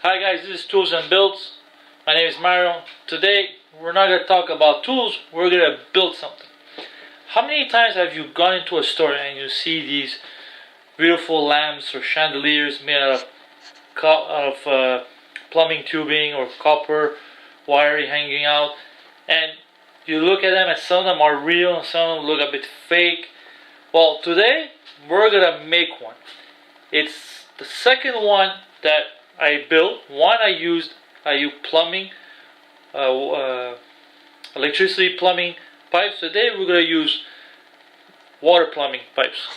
Hi guys, this is Tools and Builds. My name is Mario. Today we're not going to talk about tools, we're going to build something. How many times have you gone into a store and you see these beautiful lamps or chandeliers made out of plumbing tubing or copper wiring hanging out, and you look at them and some of them are real and some of them look a bit fake? Well, today we're going to make one. It's the second one that I built. One I used plumbing, electricity plumbing pipes. Today we're going to use water plumbing pipes.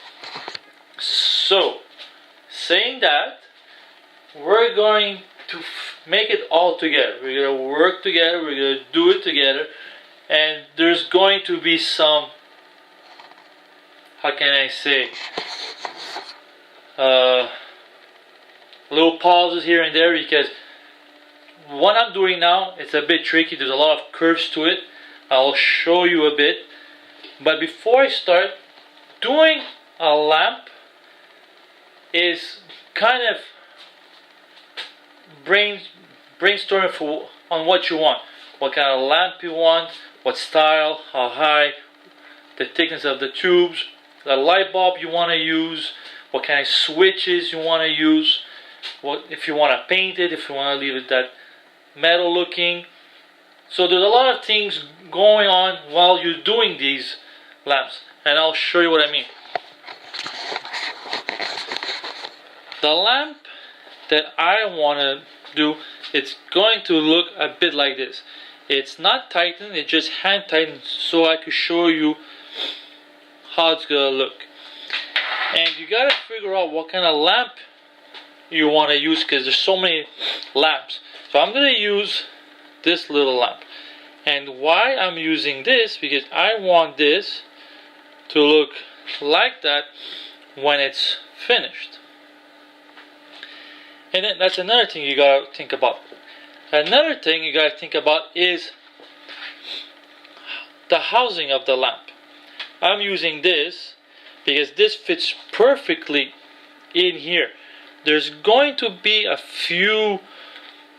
So, saying that, we're going to make it all together. We're going to work together, we're going to do it together, and there's going to be some, how can I say, little pauses here and there, because what I'm doing now, it's a bit tricky. There's a lot of curves to it. I'll show you a bit. But before I start, doing a lamp is kind of brainstorming on what you want. What kind of lamp you want, what style, how high, the thickness of the tubes, the light bulb you want to use, what kind of switches you want to use, if you want to paint it, if you want to leave it that metal looking. So there's a lot of things going on while you're doing these lamps, and I'll show you what I mean. The lamp that I want to do, it's going to look a bit like this. It's not tightened, it's just hand tightened so I could show you how it's going to look. And you got to figure out what kind of lamp you want to use, because there's so many lamps. So I'm going to use this little lamp. And why I'm using this, because I want this to look like that when it's finished. And then that's another thing you got to think about. Another thing you got to think about is the housing of the lamp. I'm using this because this fits perfectly in here. There's going to be a few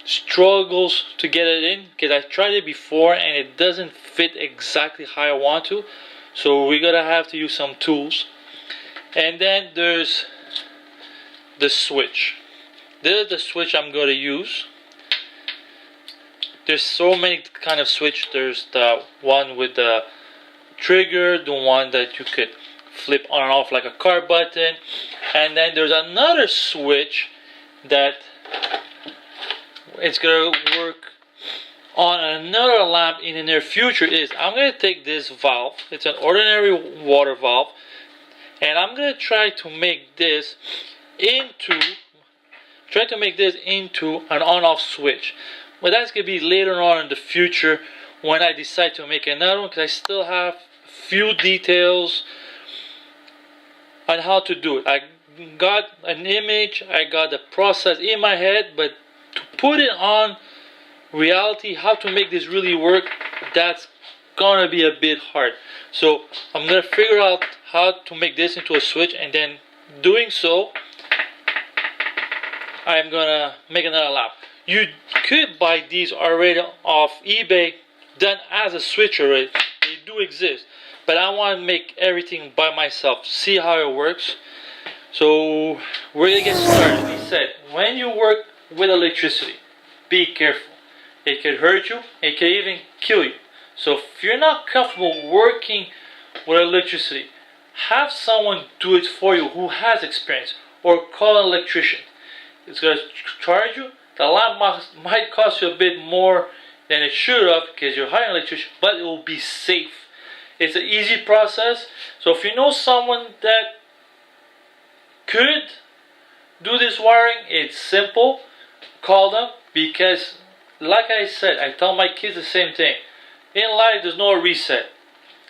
struggles to get it in, because I tried it before and it doesn't fit exactly how I want to. So we're gonna have to use some tools. And then there's the switch. This is the switch I'm going to use. There's so many kind of switch. There's the one with the trigger, the one that you could flip on and off like a car button, and then there's another switch that it's gonna work on another lamp in the near future. I'm gonna take this valve, it's an ordinary water valve, and I'm gonna try to make this into an on-off switch. But that's gonna be later on in the future when I decide to make another one, because I still have a few details on how to do it. I got an image, I got the process in my head, but to put it on reality, how to make this really work, that's gonna be a bit hard. So I'm gonna figure out how to make this into a switch, and then doing so, I'm gonna make another lamp. You could buy these already off eBay, done as a switch already. They do exist. But I want to make everything by myself, see how it works. So we're going to get started. We said, when you work with electricity, be careful. It could hurt you, it could even kill you. So if you're not comfortable working with electricity, have someone do it for you who has experience, or call an electrician. It's going to charge you. The lamp might cost you a bit more than it should have, because you're hiring an electrician, but it will be safe. It's an easy process. So if you know someone that could do this wiring, it's simple. Call them, because like I said, I tell my kids the same thing. In life, there's no reset.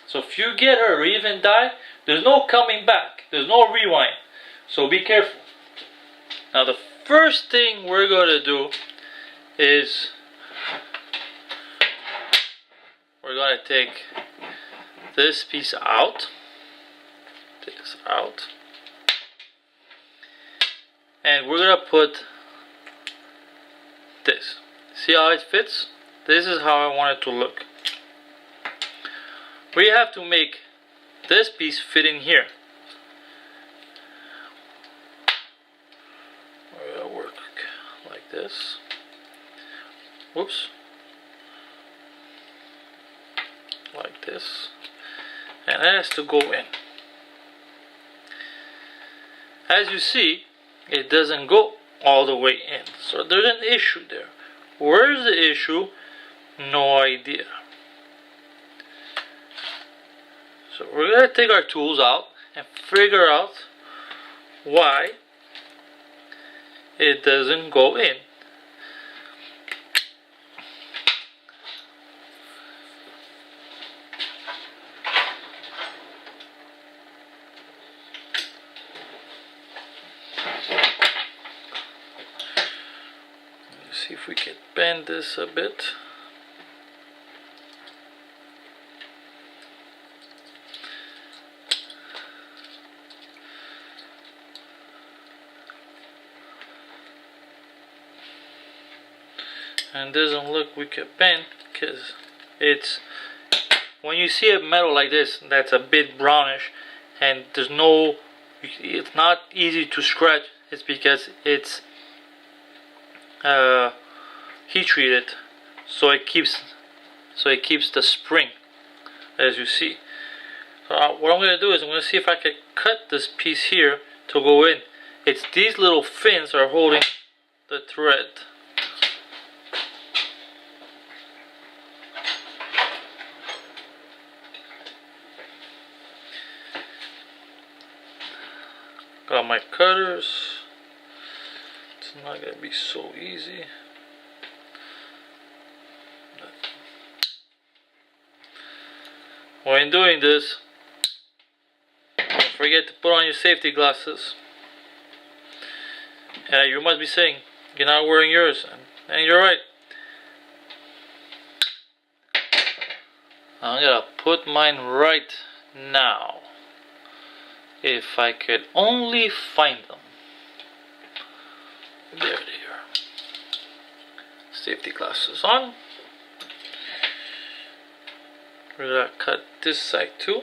So if you get hurt or even die, there's no coming back. There's no rewind. So be careful. Now the first thing we're going to do is we're going to take this piece out. Take this out. And we're going to put this. See how it fits? This is how I want it to look. We have to make this piece fit in here. We're gonna work like this. Whoops. Like this. And it has to go in. As you see, it doesn't go all the way in. So there's an issue there. Where's the issue? No idea. So we're going to take our tools out and figure out why it doesn't go in. Let's see if we can bend this a bit. And doesn't look we can bend because it's, when you see a metal like this that's a bit brownish and there's no, it's not easy to scratch, it's because it's heat treated, so it keeps the spring, as you see. So what I'm going to do is I'm going to see if I can cut this piece here to go in. It's these little fins are holding the thread. Got my cutters. It's not gonna be so easy. When doing this, don't forget to put on your safety glasses. And you must be saying, you're not wearing yours, and you're right. I'm gonna put mine right now. If I could only find them. There they are. Safety glasses on. We're gonna cut this side too.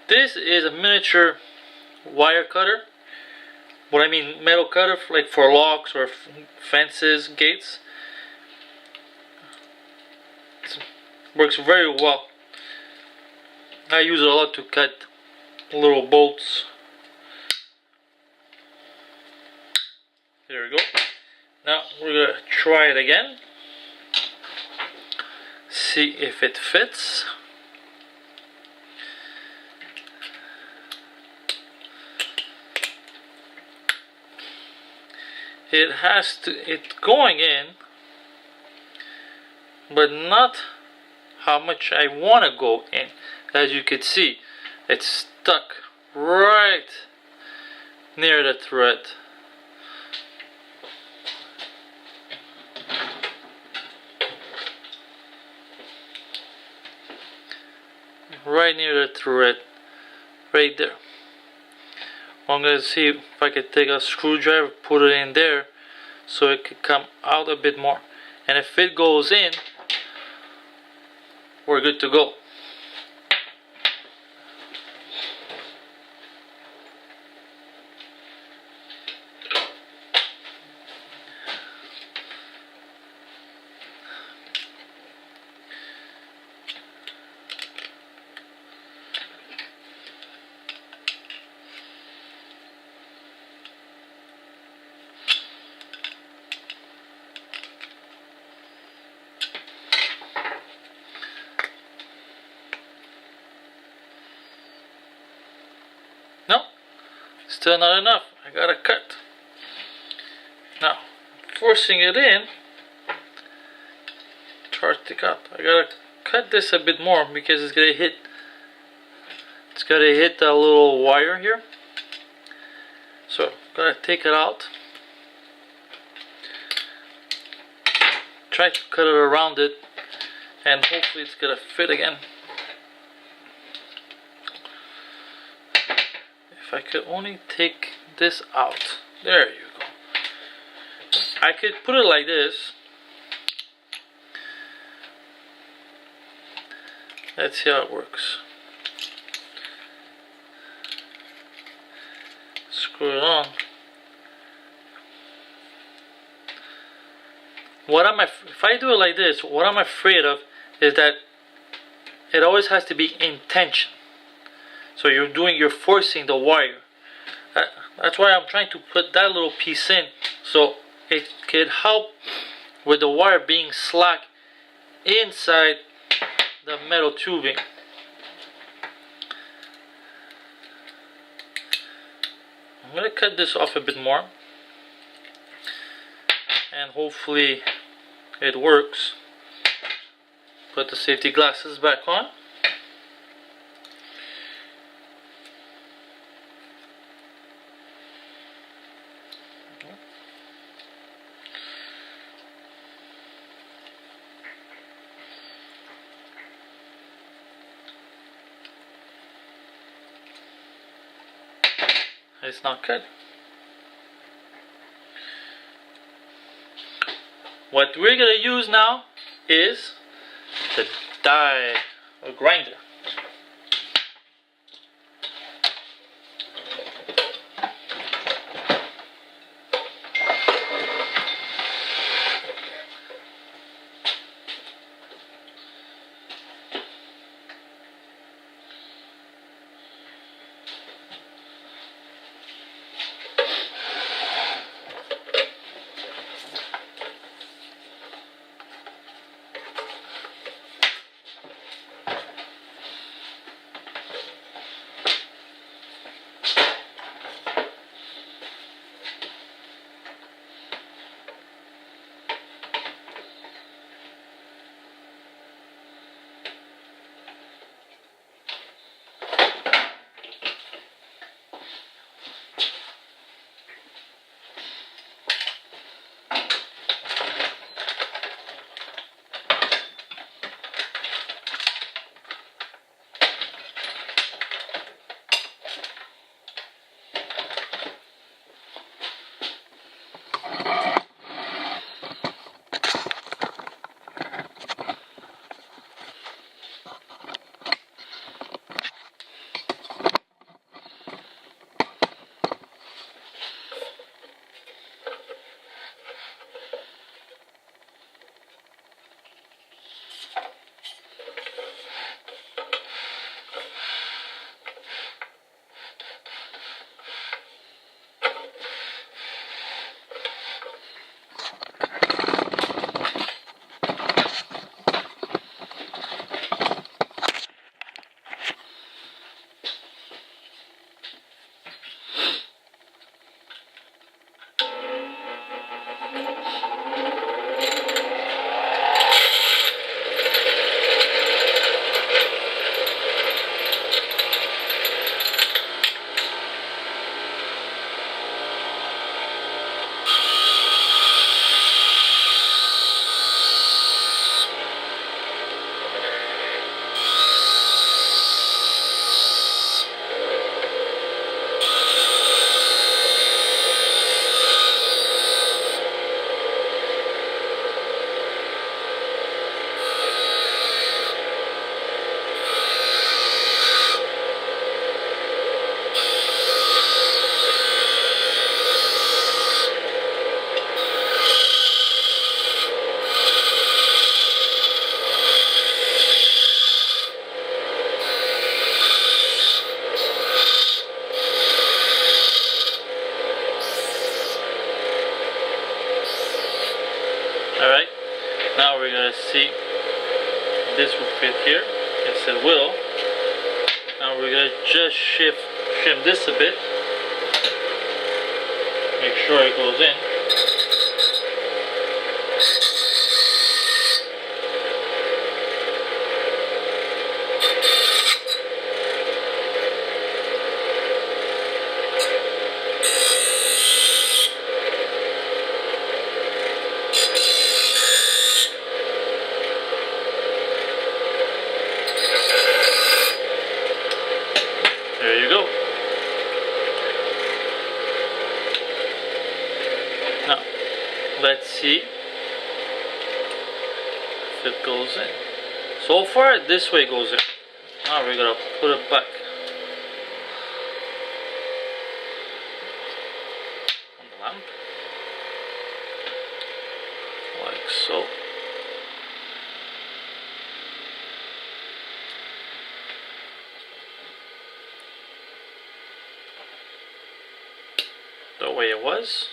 This is a miniature wire cutter. What I mean, metal cutter, like for locks or fences, gates. Works very well. I use it a lot to cut little bolts. There we go. Now we're gonna try it again. See if it fits. It has to, it's going in, but not how much I want to go in. As you can see, it's stuck right near the thread. Right near the thread, right there. I'm going to see if I can take a screwdriver, put it in there so it could come out a bit more. And if it goes in, we're good to go. No, still not enough. I gotta cut. Now, forcing it in, it's hard to cut. I gotta cut this a bit more because it's gonna hit. It's gonna hit that little wire here. So, gotta take it out. Try to cut it around it, and hopefully it's gonna fit again. If I could only take this out. There you go. I could put it like this. Let's see how it works. Screw it on. If I do it like this, what I'm afraid of is that it always has to be in tension. So you're forcing the wire. That's why I'm trying to put that little piece in, so it could help with the wire being slack inside the metal tubing. I'm going to cut this off a bit more, and hopefully it works. Put the safety glasses back on. It's not cut. What we're going to use now is the die grinder. Alright, now we're going to see if this will fit here. Yes, it will. Now we're going to just trim this a bit. Make sure it goes in. see if it goes in. So far, this way goes in. Now we're gonna put it back on the lamp, like so. The way it was.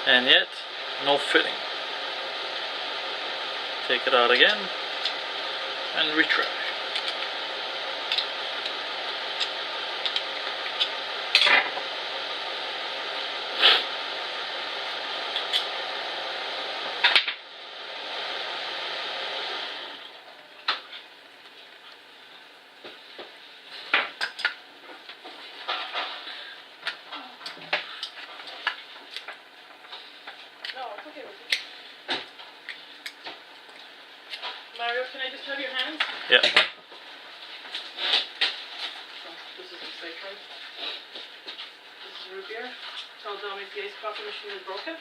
And yet, no fitting. Take it out again and retry. Mario, can I just have your hands? Yeah. So, this is the steak right? This is root beer. Tell Dom if the iced coffee machine is broken.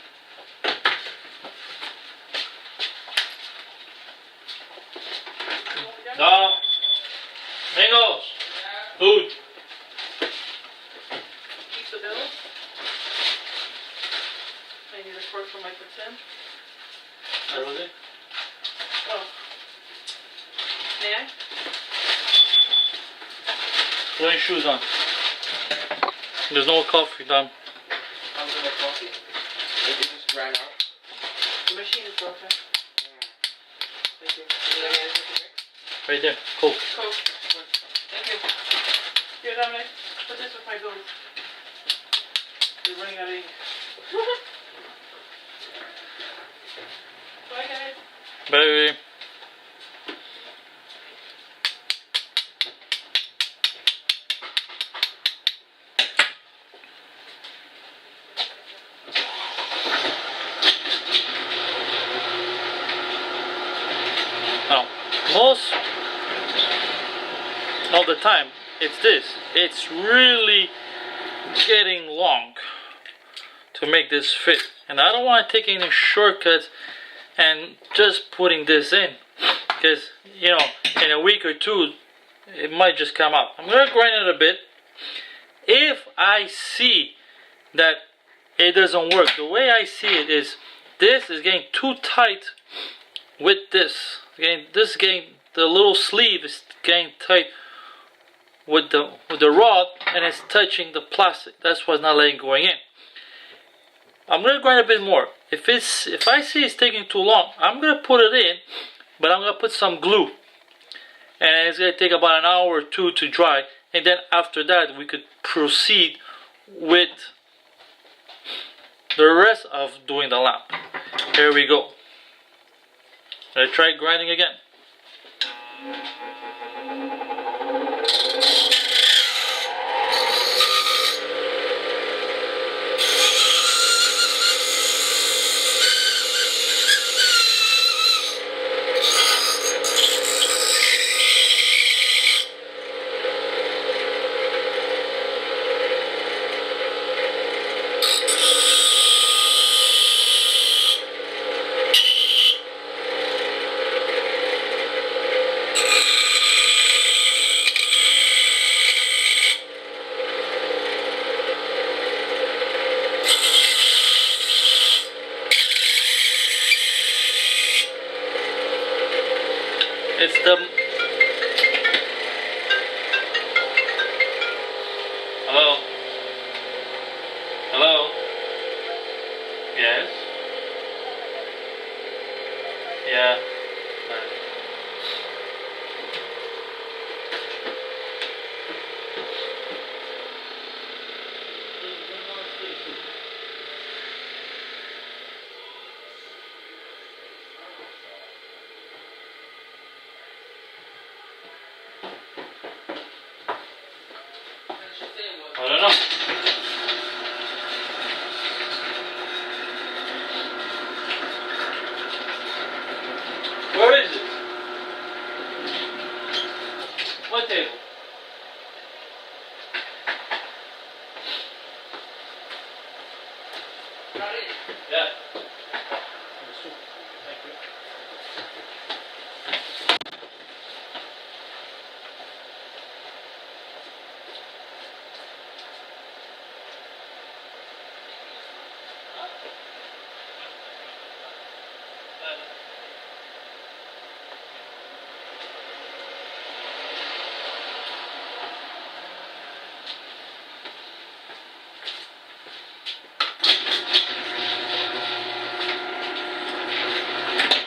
Dom, mangoes, food. Keep the bills. I need a fork for my poutine. Everything? Oh. May I? Put your shoes on. There's no coffee, Dom. I'm gonna coffee. It just ran out. The machine is broken. Thank you. Anything else? Right there, Coke. Coke. Thank you. Here, Dominic. Put this with my bills. We're running out of ink. Bye, guys. Baby. Now, most of the time, it's this. It's really getting long to make this fit. And I don't want to take any shortcuts and just putting this in. Because, you know, in a week or two, it might just come out. I'm going to grind it a bit. If I see that it doesn't work, the way I see it is this is getting too tight with this. The little sleeve is getting tight with the rod, and it's touching the plastic. That's what's not letting going in. I'm gonna grind a bit more. If I see it's taking too long, I'm gonna put it in, but I'm gonna put some glue, and it's gonna take about an hour or two to dry, and then after that we could proceed with the rest of doing the lamp. Here we go. I try grinding again. What table? Got it. Yeah. Thank you.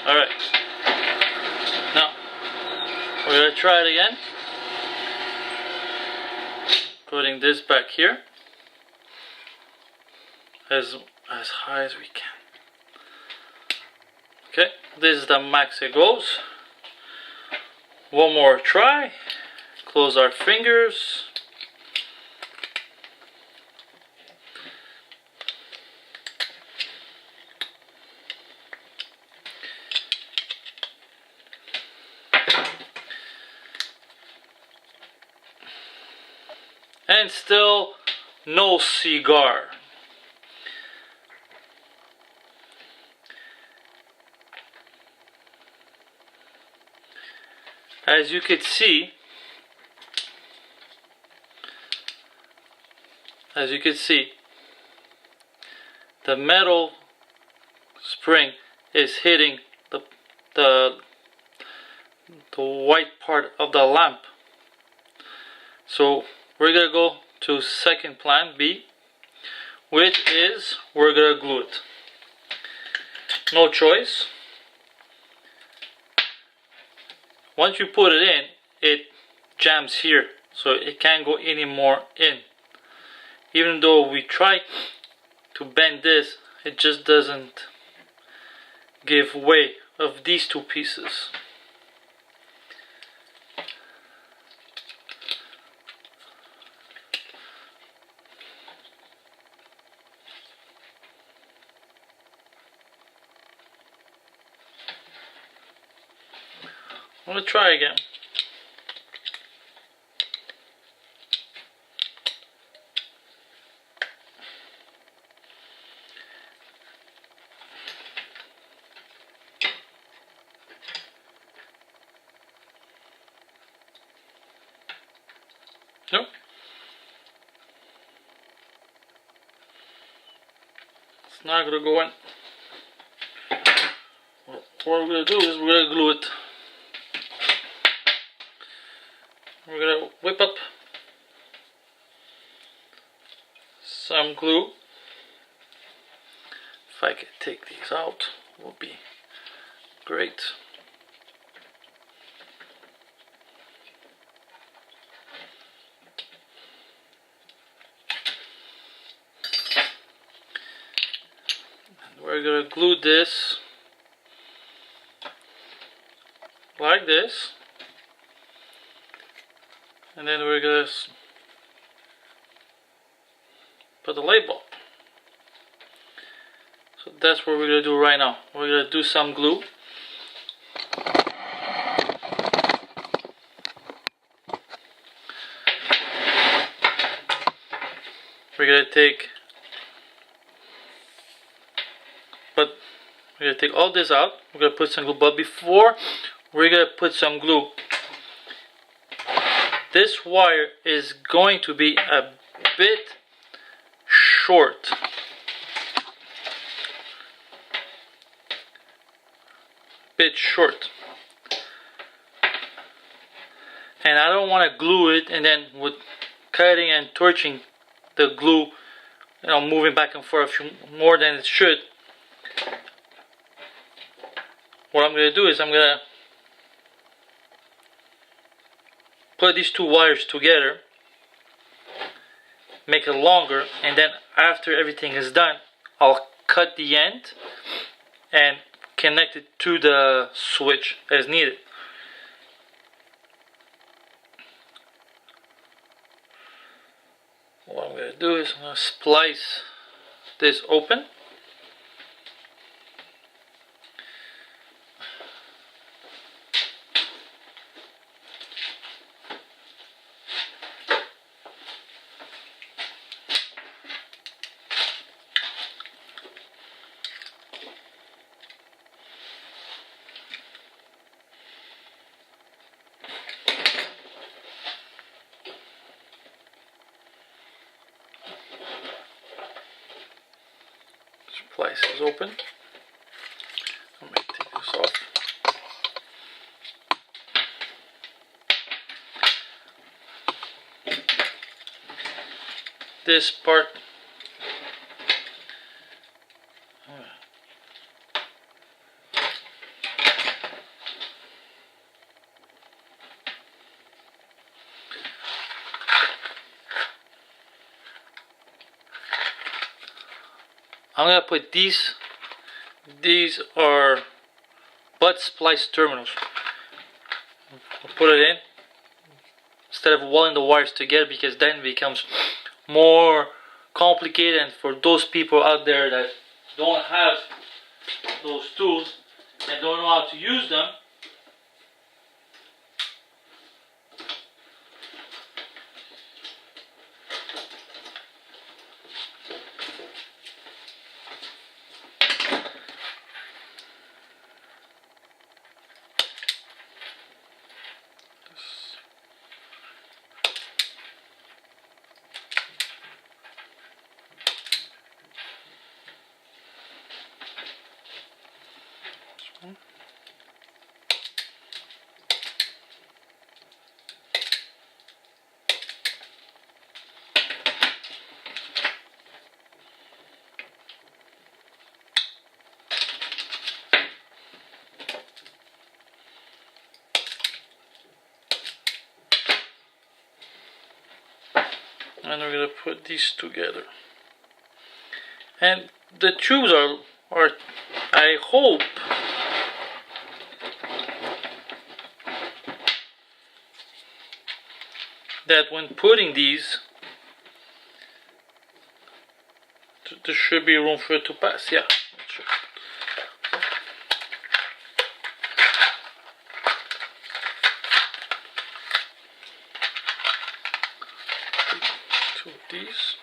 Alright. Now, we're going to try it again. Putting this back here. As high as we can. Okay, this is the max it goes. One more try. Close our fingers. And still no cigar. As you can see, the metal spring is hitting the white part of the lamp. So we're gonna go to second plan B, which is we're gonna glue it. No choice. Once you put it in, it jams here, so it can't go any more in. Even though we try to bend this, it just doesn't give way of these two pieces. I'm gonna try again. Nope. It's not gonna go in. What we're gonna do is we're gonna glue it. We're gonna whip up some glue. If I can take these out, will be great. And we're gonna glue this like this. And then we're gonna put the label. So that's what we're gonna do right now. We're gonna do some glue. We're gonna take all this out. We're gonna put some glue, but before we're gonna put some glue, this wire is going to be a bit short. And I don't want to glue it and then with cutting and torching the glue, moving back and forth more than it should. What I'm going to do is I'm going to put these two wires together, make it longer, and then after everything is done, I'll cut the end and connect it to the switch as needed. What I'm going to do is I'm going to splice this open. splice is open. I'm going to take this off. This part I'm gonna put these are butt splice terminals. I'll put it in instead of welding the wires together, because then it becomes more complicated, and for those people out there that don't have those tools and don't know how to use them, and we're gonna put these together. And the tubes are I hope that when putting these, there should be room for it to pass. Yeah, that's true. Two of these.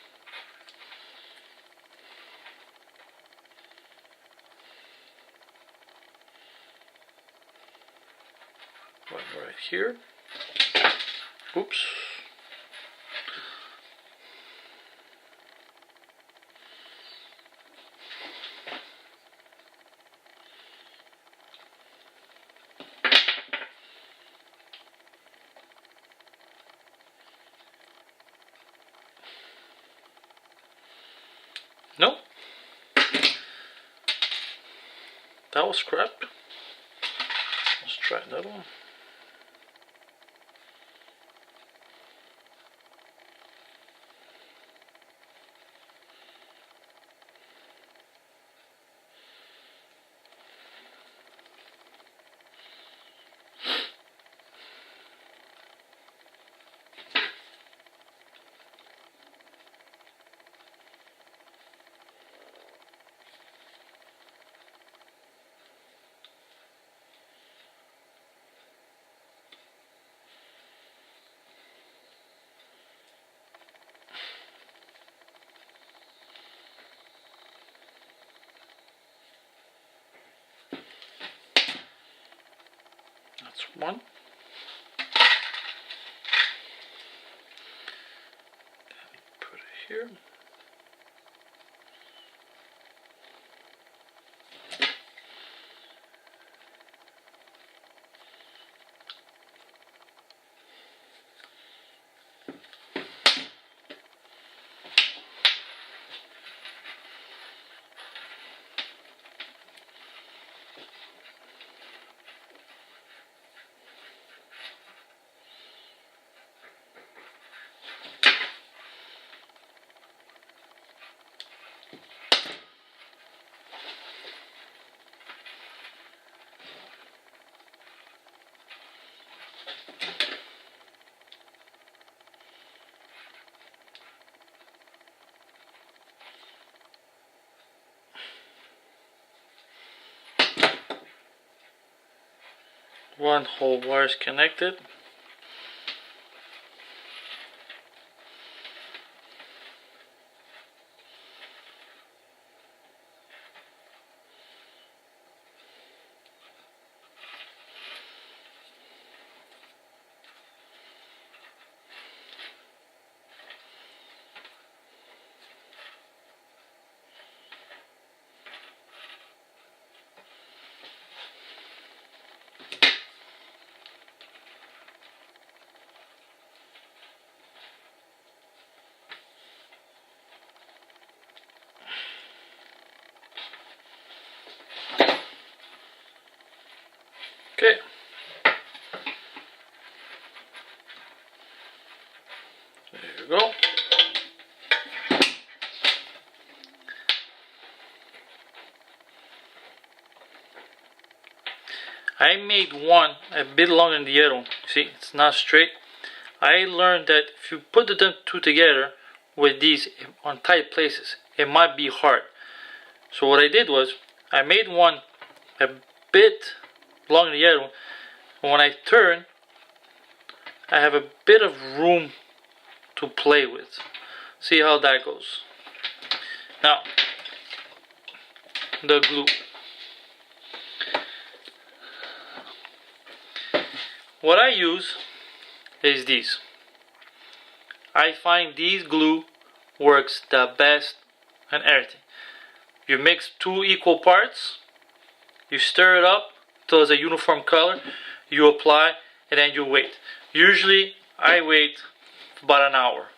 One right here. Oops. Nope. That was crap. Let's try another one. That's one. Put it here. One whole wire is connected. There you go. I made one a bit longer than the other one. See, it's not straight. I learned that if you put the two together with these on tight places, it might be hard. So what I did was, I made one a bit longer than the other one. And when I turn, I have a bit of room to play with. See how that goes. Now, the glue. What I use is these. I find these glue works the best on everything. You mix 2 equal parts, you stir it up till it's a uniform color, you apply, and then you wait. Usually I wait about an hour.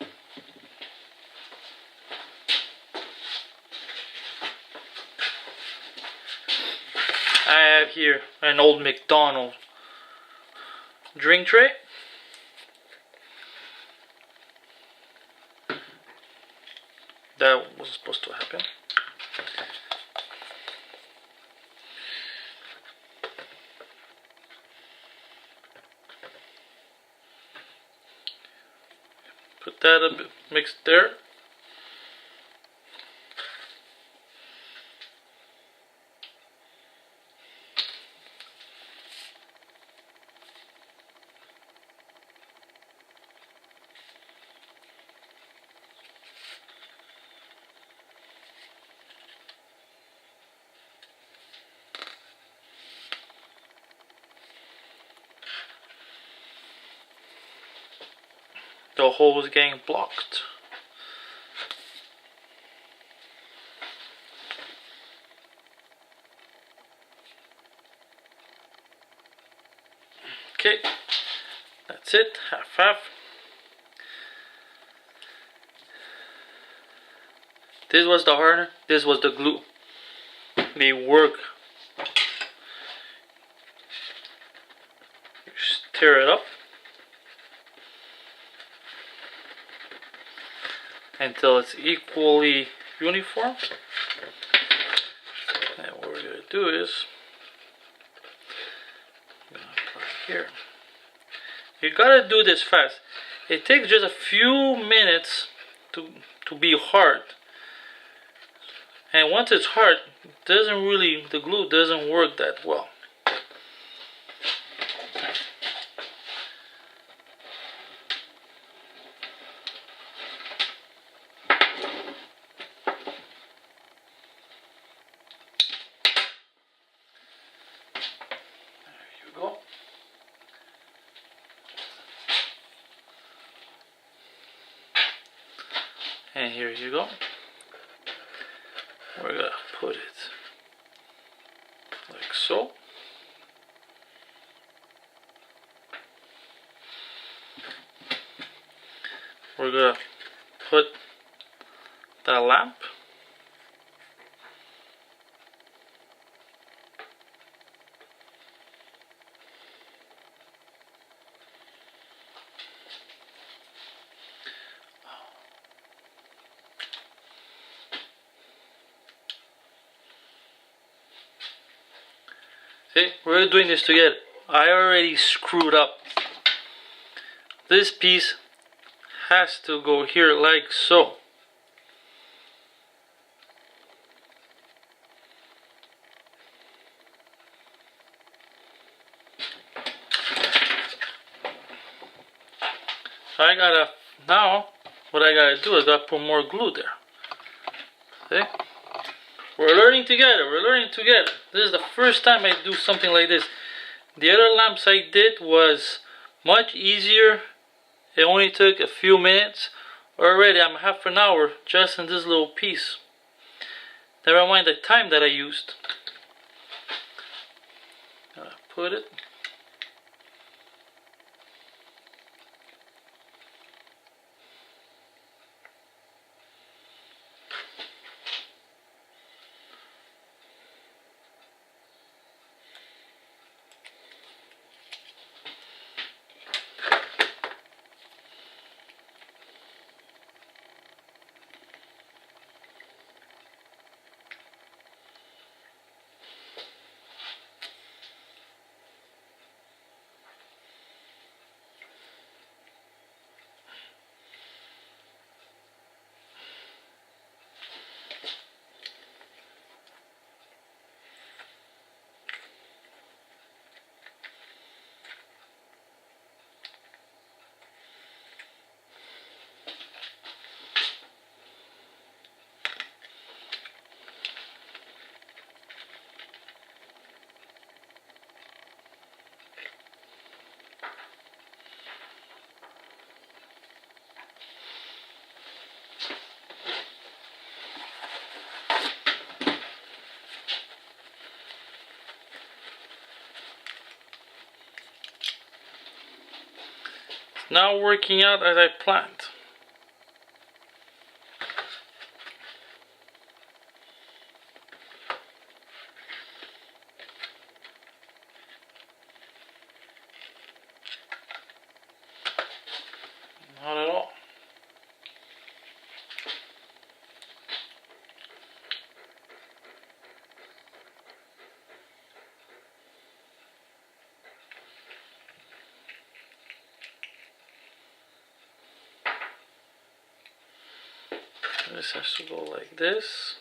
I have here an old McDonald's drink tray. That wasn't supposed to happen. Put that a bit mixed there. The hole is getting blocked. Okay, that's it, half. This was the hardener, this was the glue. They work. You stir it up until it's equally uniform. And what we're going to do is, I'm going to apply here. You gotta do this fast. It takes just a few minutes to be hard. And once it's hard, the glue doesn't work that well. And here you go. We're gonna put it like so. We're gonna put the lamp. See, we're doing this together. I already screwed up. This piece has to go here like so. So now what I gotta do is I gotta put more glue there. See? We're learning together, This is the first time I do something like this. The other lamps I did was much easier. It only took a few minutes. Already I'm half an hour just in this little piece. Never mind the time that I used. Put it. Now working out as I planned. Not at all. This has to go like this.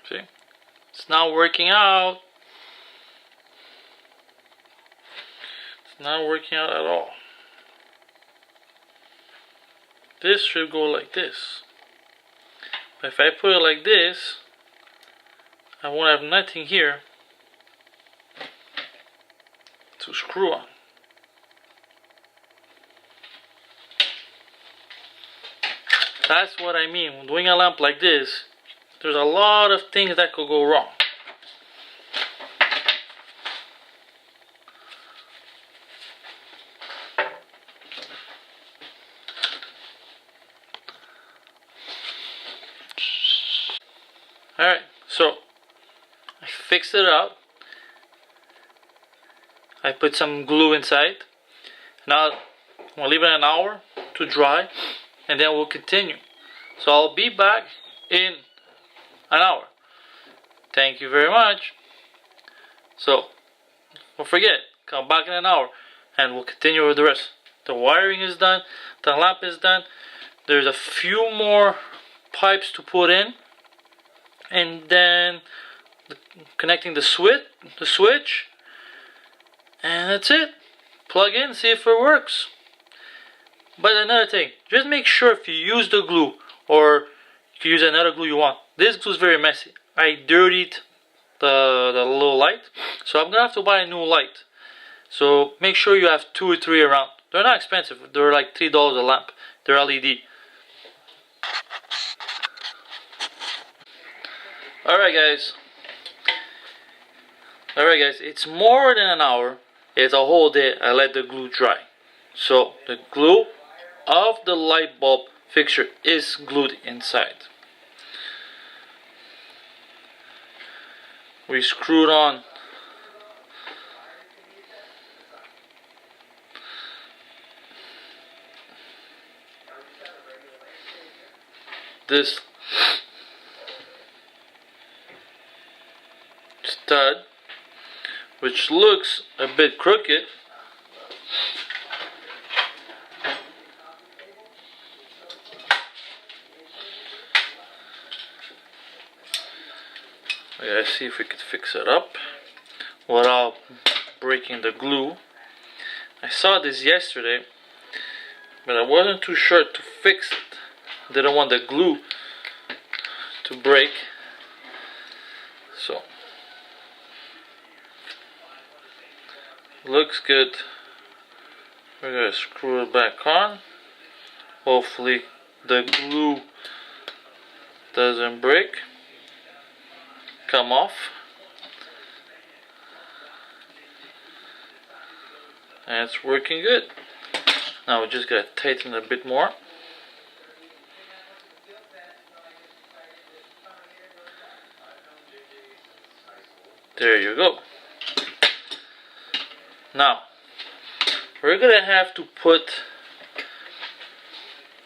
See? It's not working out. It's not working out at all. This should go like this. But if I put it like this, I won't have nothing here to screw on. That's what I mean. When doing a lamp like this, there's a lot of things that could go wrong. Alright, so I fixed it out. I put some glue inside. Now we'll leave it an hour to dry and then we'll continue. So I'll be back in an hour. Thank you very much. So don't forget, come back in an hour and we'll continue with the rest. The wiring is done, the lamp is done. There's a few more pipes to put in, and then connecting the switch, and that's it. Plug in, see if it works. But another thing, just make sure if you use the glue, or you can use another glue you want. This glue is very messy. I dirtied the little light, so I'm gonna have to buy a new light. So make sure you have 2 or 3 around. They're not expensive. They're like $3 a lamp. They're LED. Alright guys, it's more than an hour. It's a whole day. I let the glue dry. So the glue of the light bulb fixture is glued inside. We screwed on this stud, which looks a bit crooked. We gotta see if we could fix it up without breaking the glue. I saw this yesterday, but I wasn't too sure to fix it. Didn't want the glue to break. So looks good. We're gonna screw it back on. Hopefully the glue doesn't break, come off. And it's working good. Now we just gotta tighten it a bit more. There you go. Now we're gonna have to put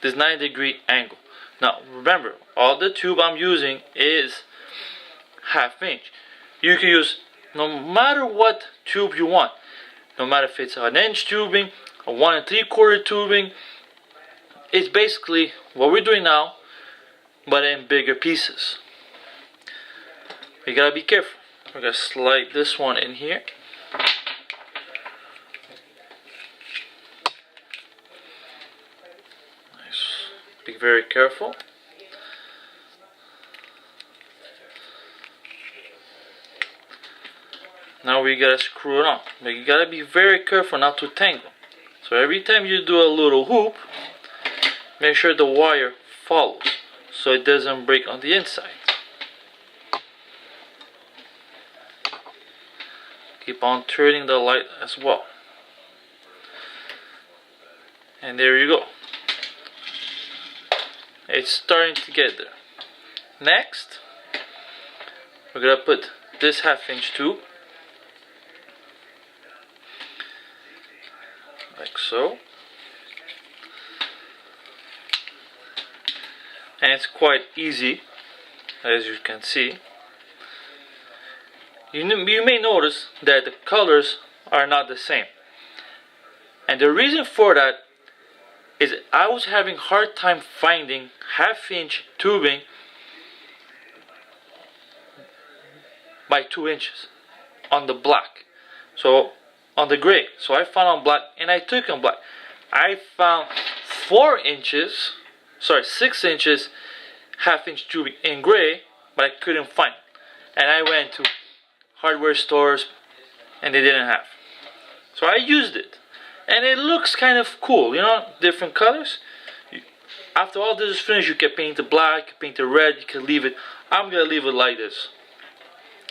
this 90-degree angle. Now remember, all the tube I'm using is 1/2 inch. You can use no matter what tube you want. No matter if it's an inch tubing, a 1 3/4 tubing. It's basically what we're doing now, but in bigger pieces. You gotta be careful. We're gonna slide this one in here. Nice. Be very careful. Now we gotta screw it on, but you gotta be very careful not to tangle. So every time you do a little hoop, make sure the wire follows so it doesn't break on the inside. Keep on turning the light as well. And there you go. It's starting to get there. Next, we're gonna put this 1/2" tube, like so. And it's quite easy, as you can see. You may notice that the colors are not the same. And the reason for that is I was having a hard time finding 1/2" tubing by 2 inches on the black. So on the gray. So I found on black and I took on black. I found 6 inches 1/2" tubing in gray, but I couldn't find it. And I went to hardware stores and they didn't have. So I used it. And it looks kind of cool, you know, different colors. After all this is finished, you can paint it black, you can paint it red, you can leave it. I'm gonna leave it like this.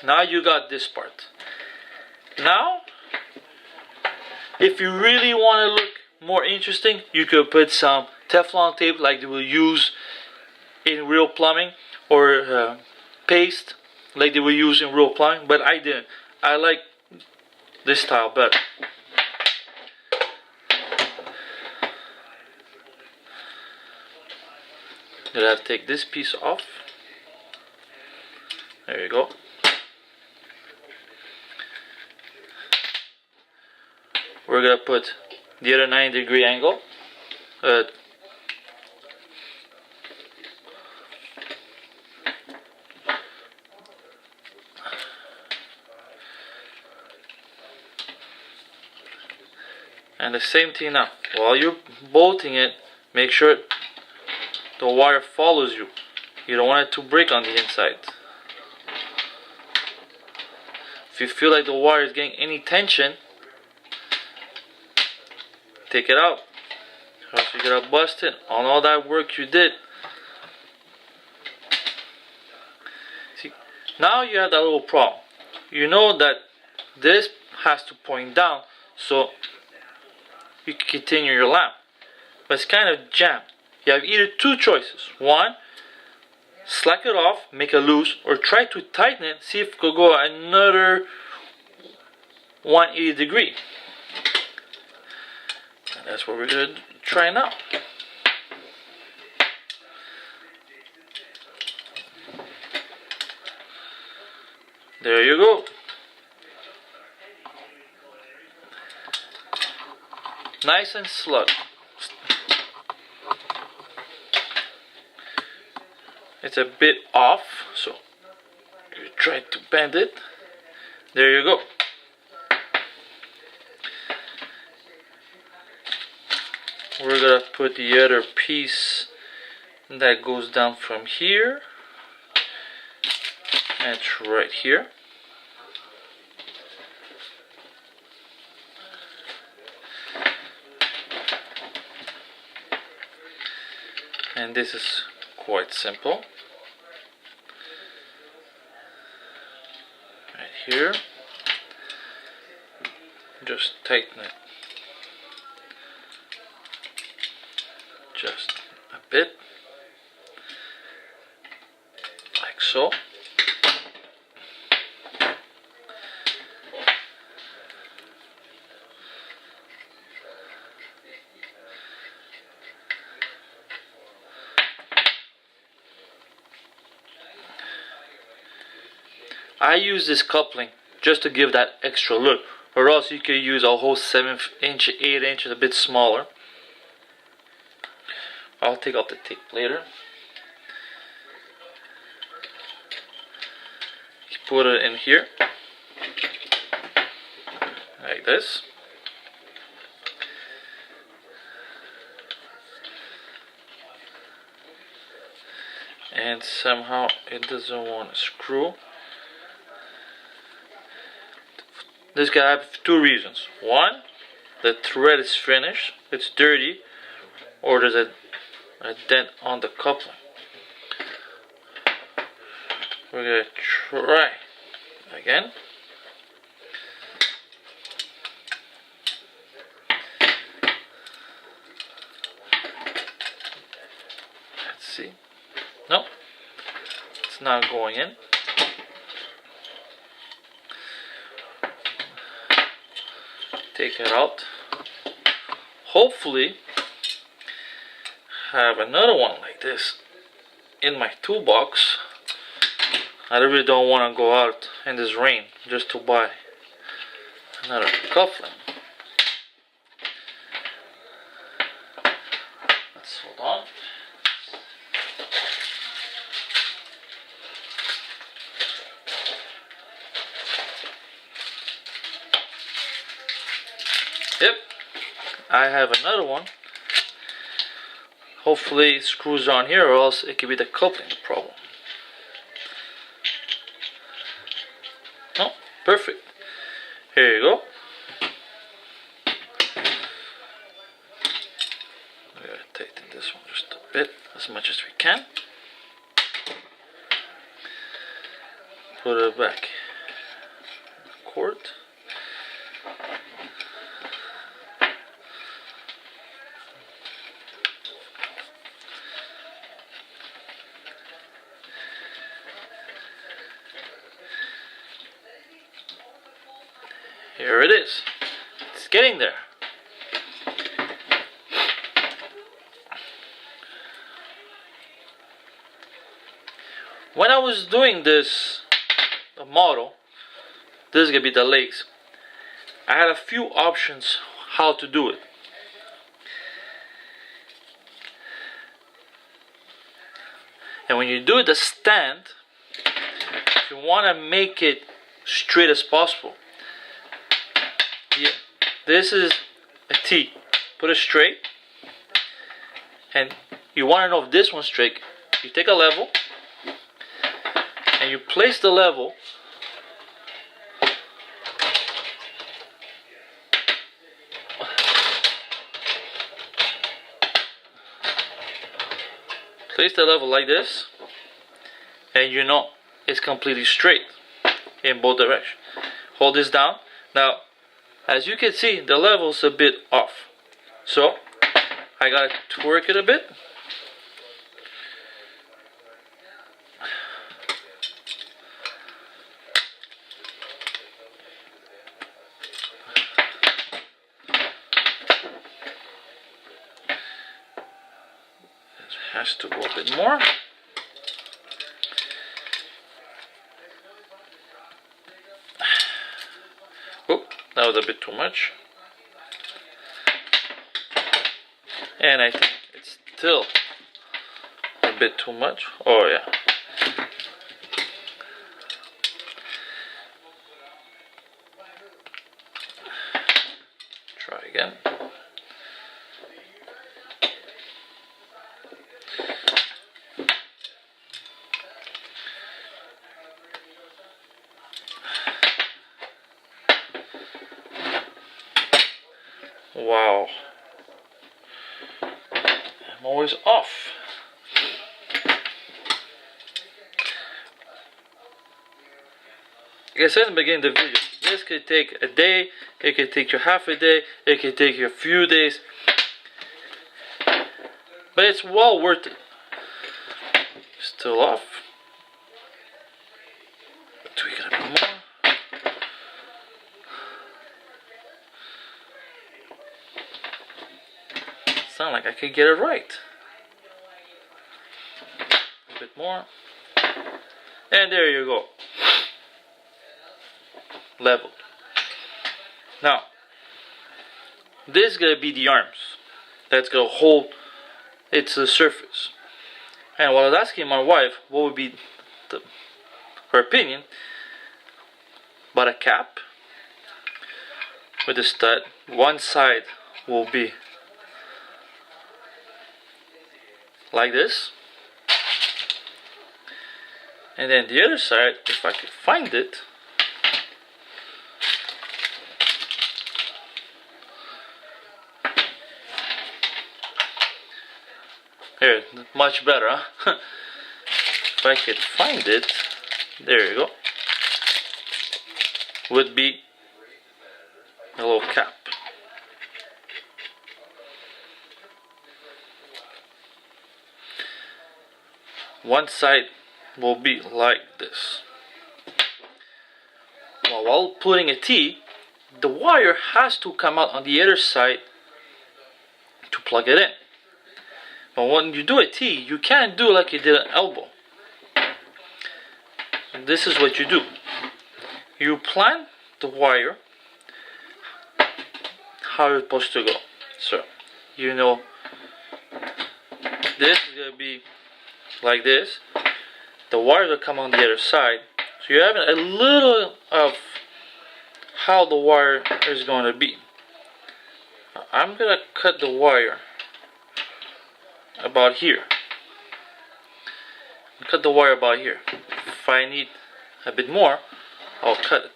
Now you got this part. Now, if you really want to look more interesting, you could put some Teflon tape like they will use in real plumbing, or paste like they will use in real plumbing, but I didn't. I like this style better. Then I have to take this piece off. There you go. We're gonna put the other 90-degree angle. And the same thing now. While you're bolting it, make sure the wire follows you. You don't want it to break on the inside. If you feel like the wire is getting any tension, take it out. Or else you're gonna bust it on all that work you did. See, now you have that little problem. You know that this has to point down so you can continue your lamp. But it's kind of jammed. You have either 2 choices. One, slack it off, make it loose, or try to tighten it, see if it could go another 180 degree. And that's what we're going to try now. There you go. Nice and slug. It's a bit off, so you try to bend it. There you go. We're gonna put the other piece that goes down from here, and it's right here. And this is quite simple. Right here. Just tighten it just a bit, like so. I use this coupling just to give that extra look, or else you could use a whole 7 inch, 8 inches, a bit smaller. I'll take out the tape later. You put it in here, like this. And somehow it doesn't want to screw. this could have two reasons. One, the thread is finished, it's dirty, or there's a dent on the coupling. We're gonna try again. Let's see. Nope, it's not going in. Take it out. Hopefully have another one like this in my toolbox. I really don't want to go out in this rain just to buy another coupling. Let's hold on. Yep, I have another one. Hopefully it screws on here, or else it could be the coupling problem. Oh, perfect. Here you go. We're gonna tighten this one just a bit, as much as we can. Put it back. Cord. Here it is. It's getting there. When I was doing this model, this is gonna be the legs. I had a few options how to do it. And when you do the stand, if you want to make it straight as possible, yeah, this is a T. Put it straight, and you want to know if this one's straight. You take a level and you place the level like this, and you know it's completely straight in both directions. Hold this down. Now, as you can see, the level's a bit off, so I gotta twerk it a bit. It has to go a bit more. Oh, that was a bit too much. And I think it's still a bit too much. Oh yeah. Try again. Wow. I'm always off. Like I said in the beginning of the video, this could take a day, it could take you half a day, it could take you a few days, but it's well worth it. Still off. Tweak it a bit more. Sound like I could get it right. A bit more. And there you go. Leveled. Now, this is gonna be the arms. That's gonna hold its surface. And while I was asking my wife what would be her opinion about a cap with a stud, one side will be like this, and then the other side, if I could find it, Here, much better, huh? If I could find it, there you go. Would be a little cap. One side will be like this. Well, while putting a T, the wire has to come out on the other side to plug it in. But when you do a T, you can't do like you did an elbow. This is what you do. You plan the wire how it's supposed to go. So, you know, this is going to be like this. The wire will come on the other side. So you're having a little of how the wire is going to be. I'm going to cut the wire about here. Cut the wire about here. If I need a bit more, I'll cut it.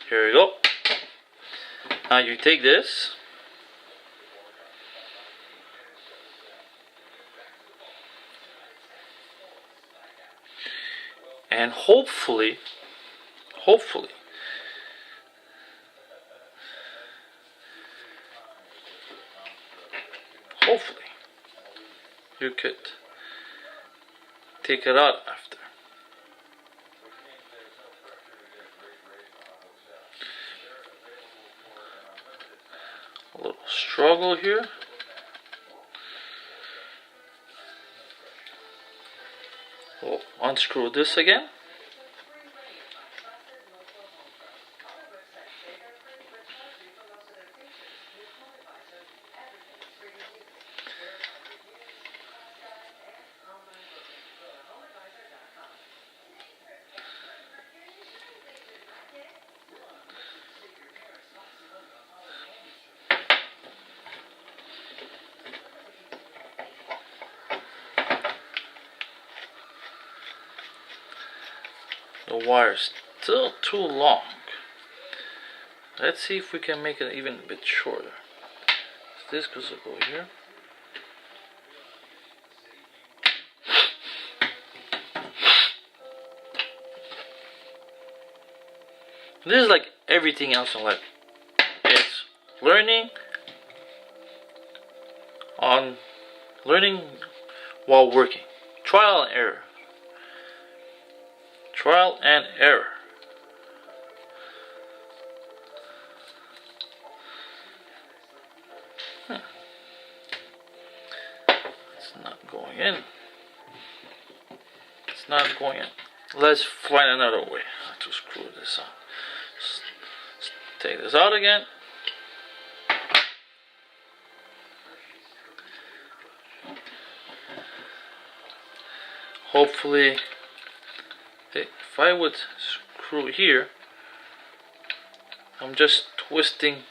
Here we go. Now you take this, and hopefully you could take it out after. A little struggle here. We'll unscrew this again. The wire's still too long. Let's see if we can make it even a bit shorter. This goes over here. This is like everything else in life. It's learning while working. Trial and error. Trial and error. It's not going in. It's not going in. Let's find another way to screw this on. Take this out again. Hopefully, if I would screw here, I'm just twisting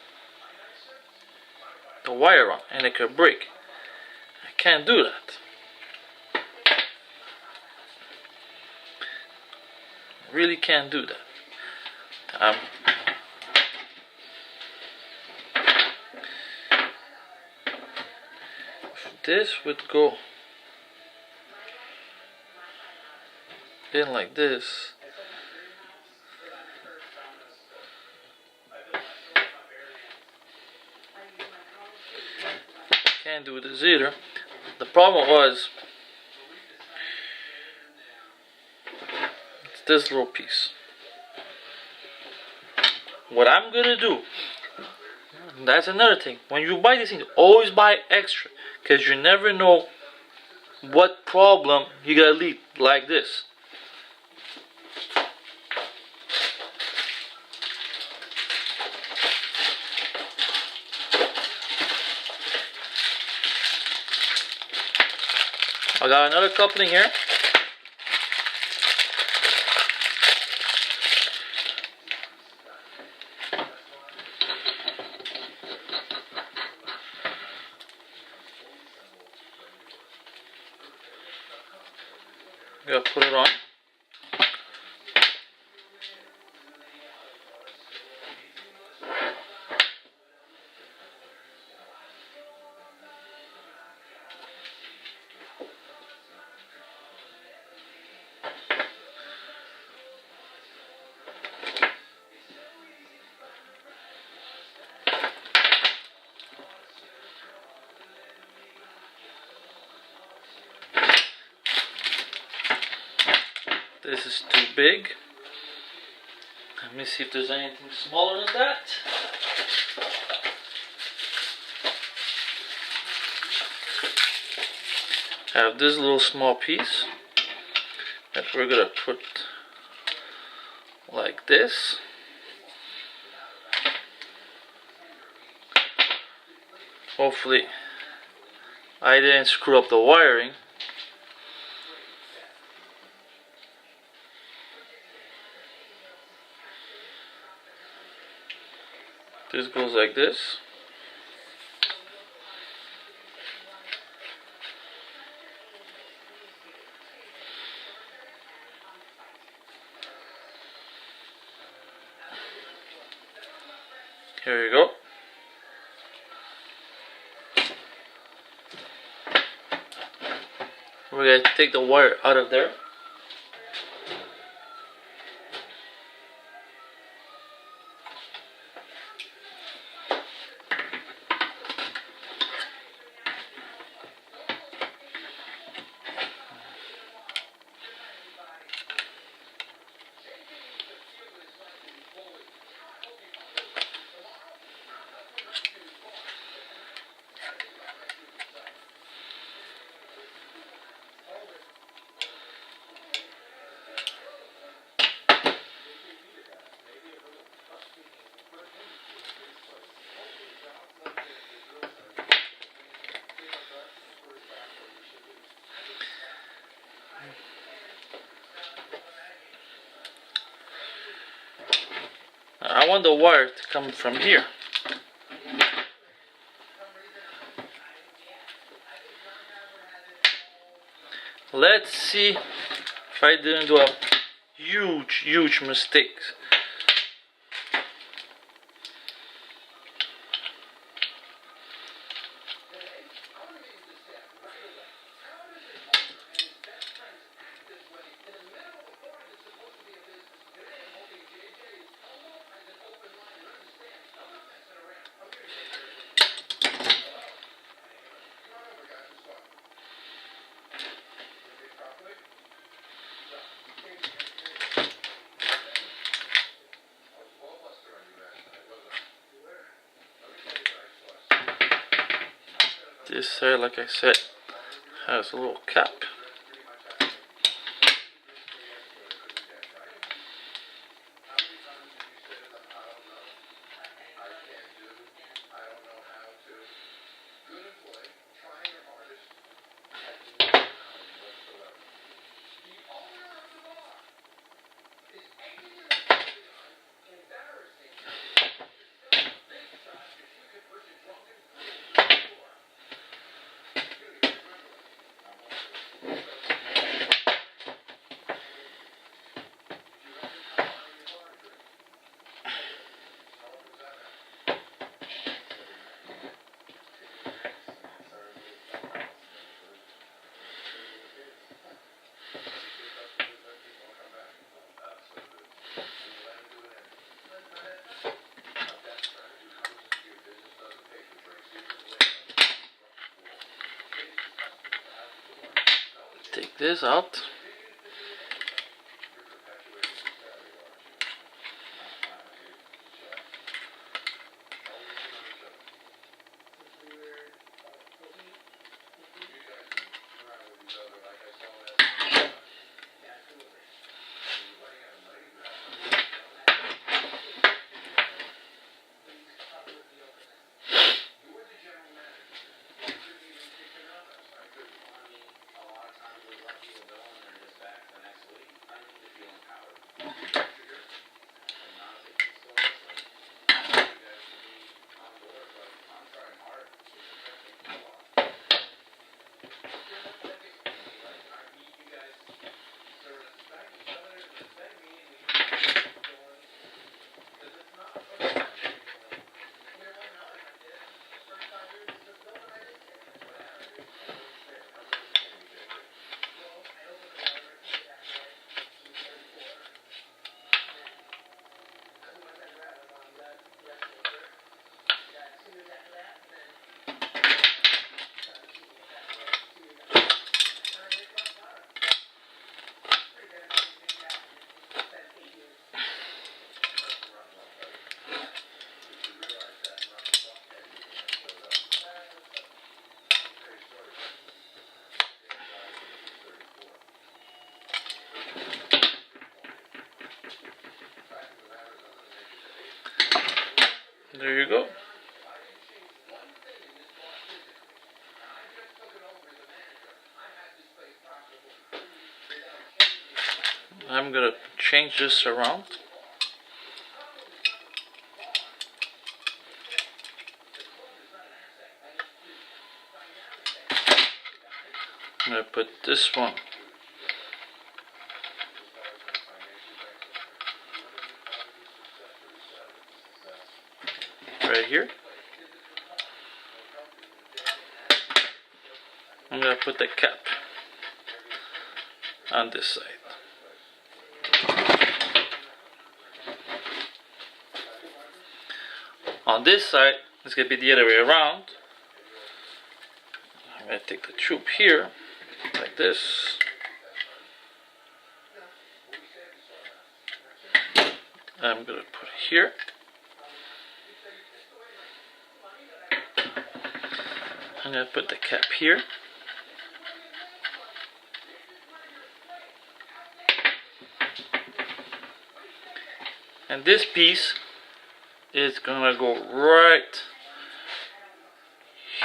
the wire on and it could break. I can't do that. I really can't do that. If this would go in like this, can't do this either. The problem was it's this little piece. What I'm gonna do, that's another thing. When you buy these things, always buy extra, because you never know what problem you gotta leave like this. I got another coupling here. Gotta put it on. This is too big. Let me see if there's anything smaller than that. I have this little small piece that we're gonna put like this. Hopefully I didn't screw up the wiring. This goes like this. Here you go. We're going to take the wire out of there. I want the wire to come from here. Let's see if I didn't do a huge mistake. This side, like I said, has a little cap. Take this out. There you go. I'm gonna change this around. I'm gonna put this one right here. I'm gonna put the cap on this side. On this side, it's gonna be the other way around. I'm gonna take the tube here, like this. I'm gonna put it here. I'm gonna put the cap here. And this piece is gonna go right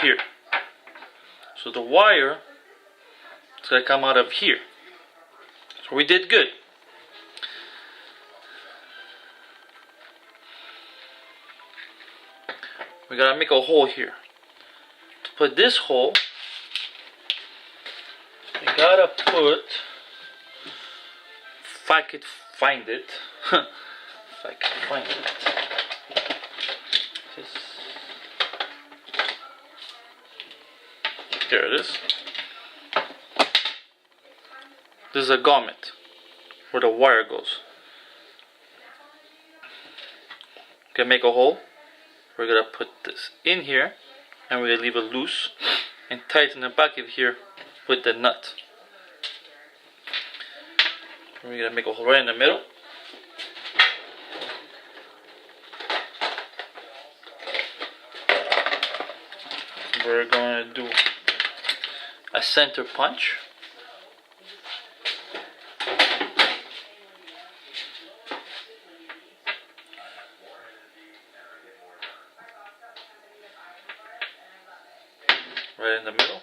here. So the wire is gonna come out of here. So we did good. We gotta make a hole here. To put this hole, you gotta put, if I could find it, if I could find it. There it is. This is a grommet where the wire goes. Gonna make a hole. We're gonna put this in here, and we're gonna leave it loose and tighten the back of here with the nut. We're gonna make a hole right in the middle. We're going to do a center punch. Right in the middle.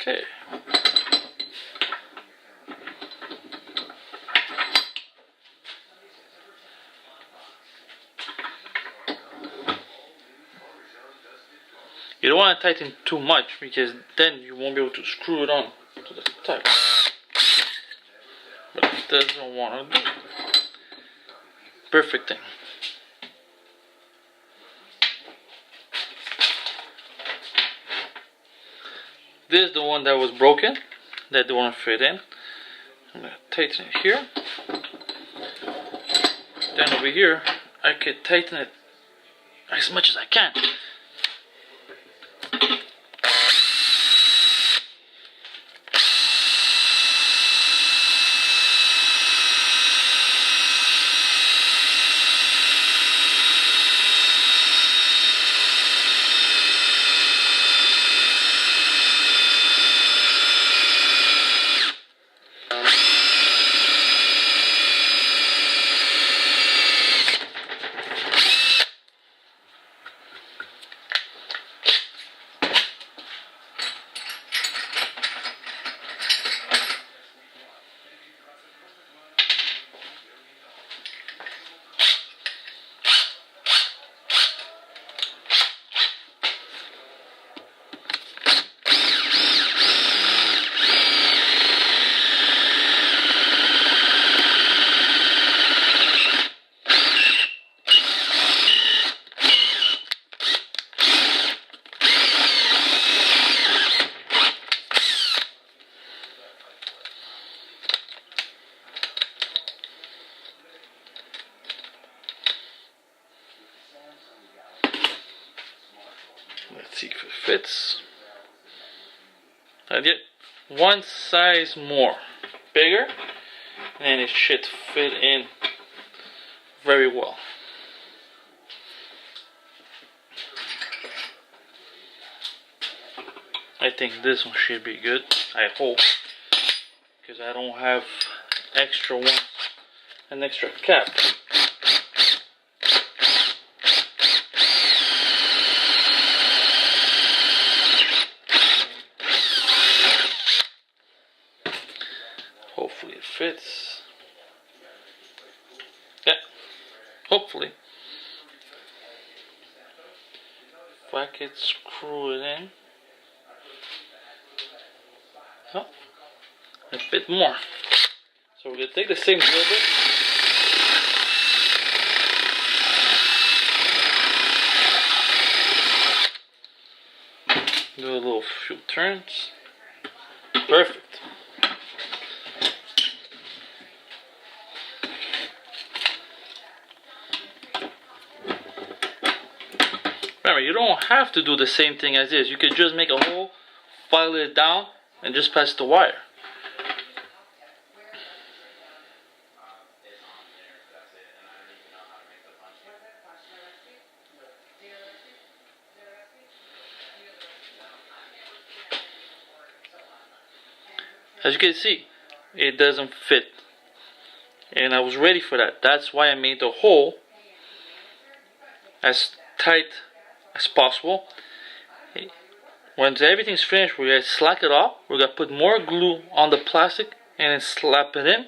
Okay. You don't want to tighten too much because then you won't be able to screw it on to the type. But it doesn't want to do. Perfect thing. This is the one that was broken, that don't want to fit in. I'm going to tighten it here. Then over here, I could tighten it as much as I can. see if it fits. I did one size more bigger, and it should fit in very well. I think this one should be good. I hope, because I don't have extra ones, an extra cap. Hopefully it fits. Yeah, hopefully. If I could screw it in. Oh, a bit more. So we're gonna take the same drill bit. Do a little few turns. Perfect. Remember, you don't have to do the same thing as this. You could just make a hole, file it down, and just pass the wire. As you can see, it doesn't fit. And I was ready for that. That's why I made the hole as tight as possible. Once everything's finished, we're gonna slack it off. We're gonna put more glue on the plastic and then slap it in,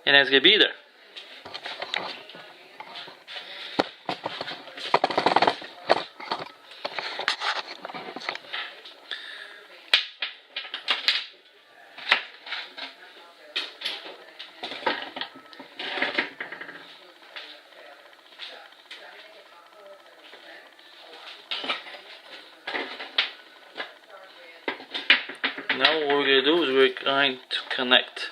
and it's gonna be there. Now what we're going to do is we're going to connect.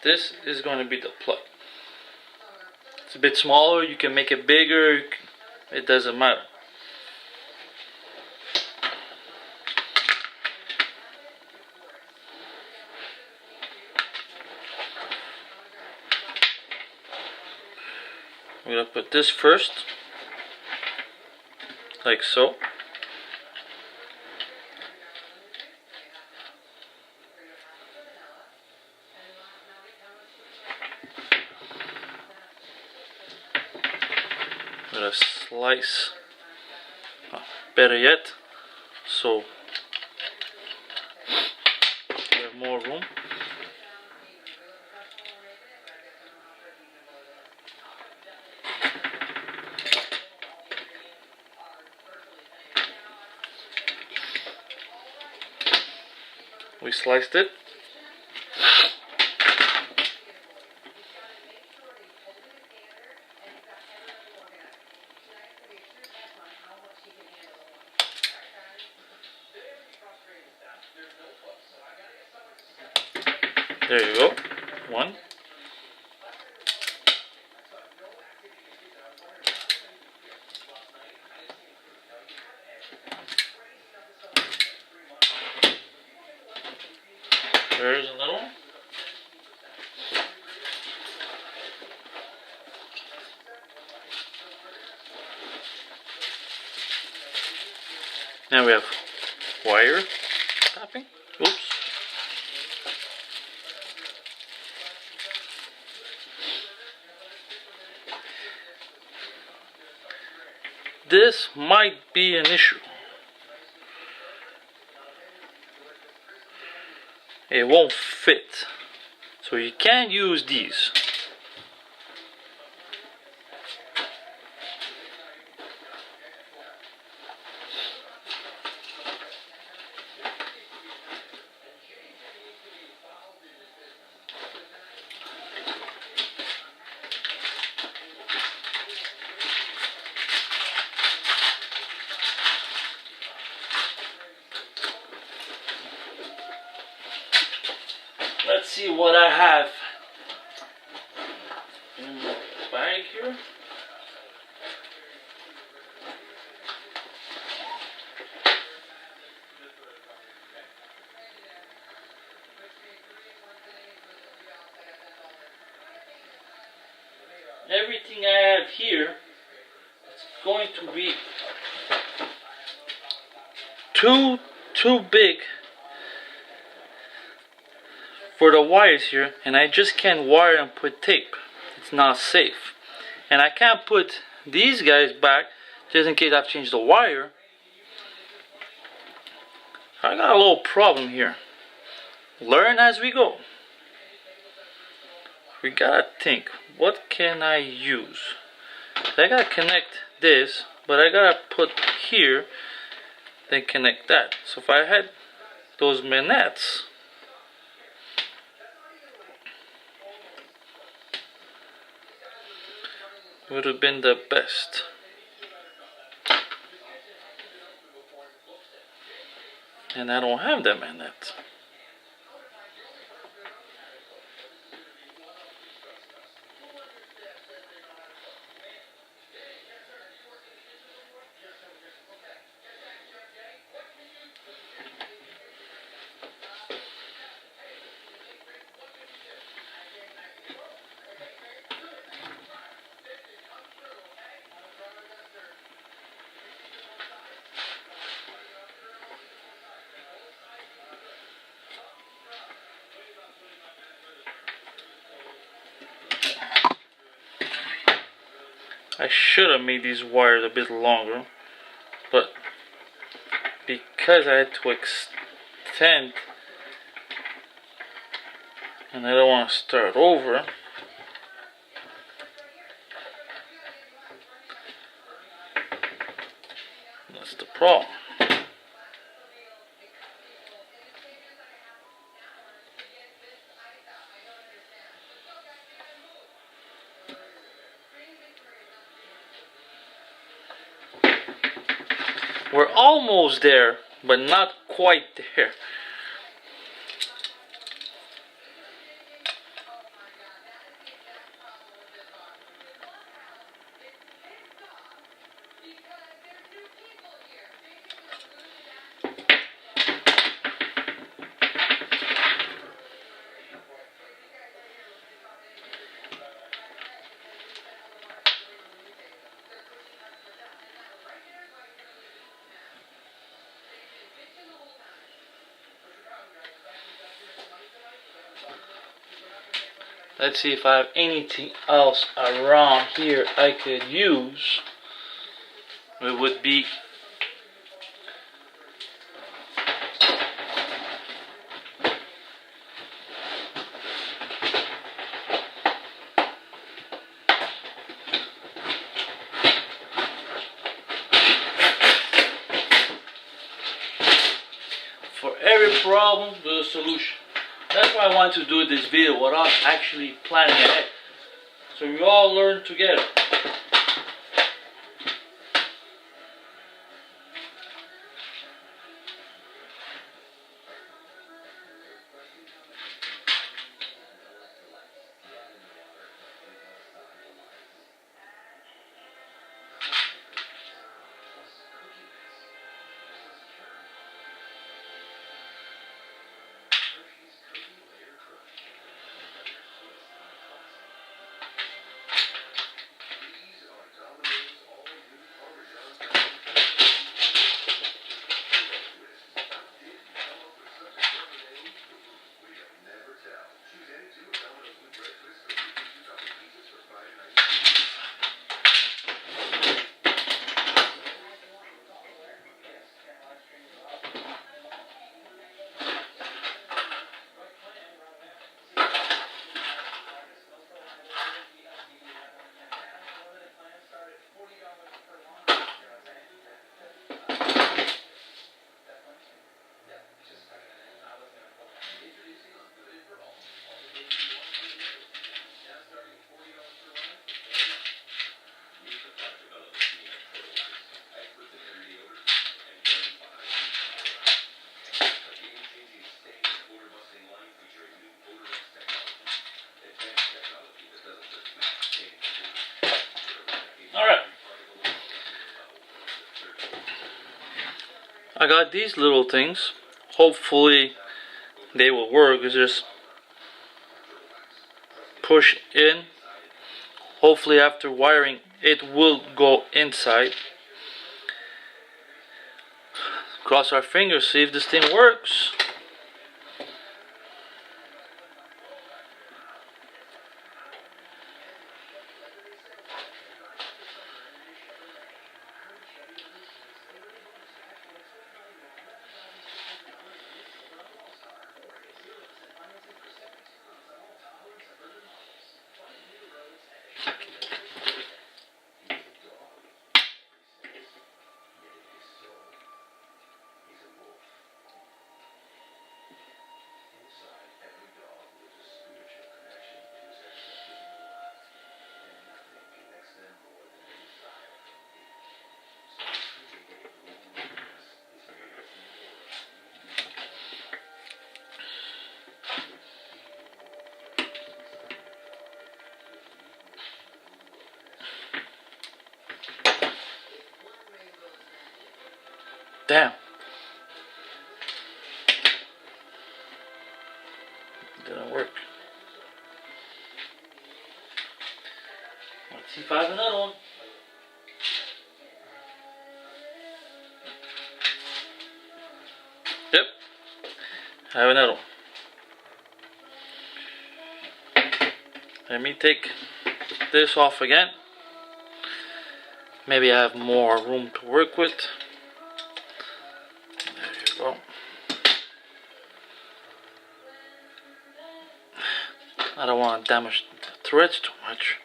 This is going to be the plug. It's a bit smaller, you can make it bigger, it doesn't matter. We're going to put this first, like so. With a slice, better yet, so we have more room. We sliced it. There you go, one. There's another one. Now we have wire tapping. Oops. This might be an issue. It won't fit, so you can't use these. Let's see what I have in the bag here. everything I have here is going to be too big for the wires here, and I just can't wire and put tape. It's not safe. And I can't put these guys back just in case I've changed the wire. I got a little problem here. Learn as we go. We gotta think, what can I use? I gotta connect this, but I gotta put here, then connect that. So if I had those manettes, would have been the best. And I don't have that manette. I should have made these wires a bit longer, but because I had to extend and I don't want to start over, that's the problem. We're almost there, but not quite there. Let's see if I have anything else around here I could use. It would be for every problem, there's a solution. That's why I want to do this video without actually planning ahead, so we all learn together. I got these little things. Hopefully they will work. It's just push in, Hopefully after wiring it will go inside. Cross our fingers, see if this thing works. Damn. Didn't work. Let's see if I have another one. Yep. I have another one. Let me take this off again. Maybe I have more room to work with. There you go. I don't want to damage the threads too much.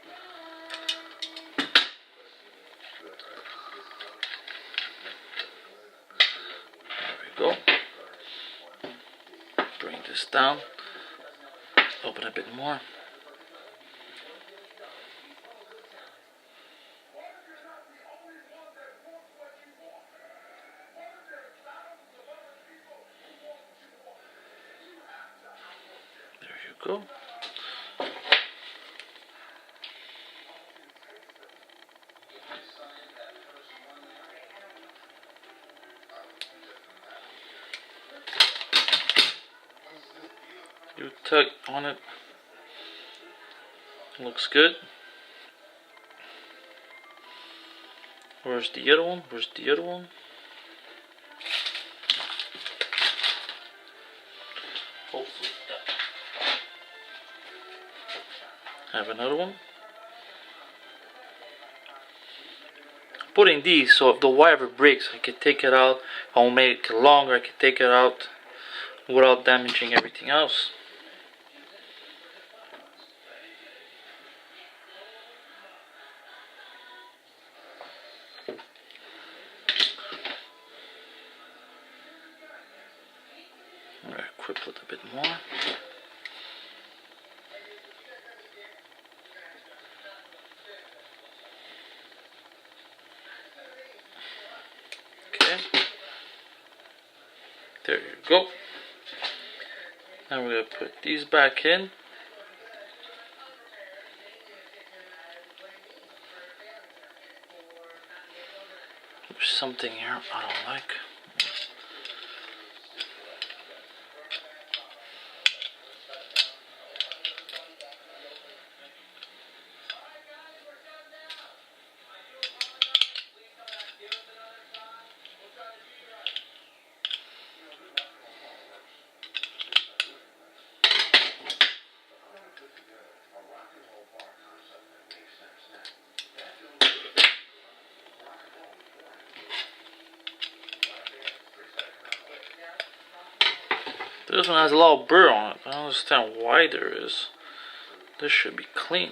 There we go. Bring this down. Open a bit more. There you go. You tug on it. Looks good. Where's the other one? Where's the other one? Hopefully. Have another one. Putting these so if the wire breaks, I can take it out. I'll make it longer. I can take it out without damaging everything else. Equip it a bit more. Okay. There you go. Now we're going to put these back in. There's something here I don't like. This one has a lot of burr on it. I don't understand why there is. This should be clean.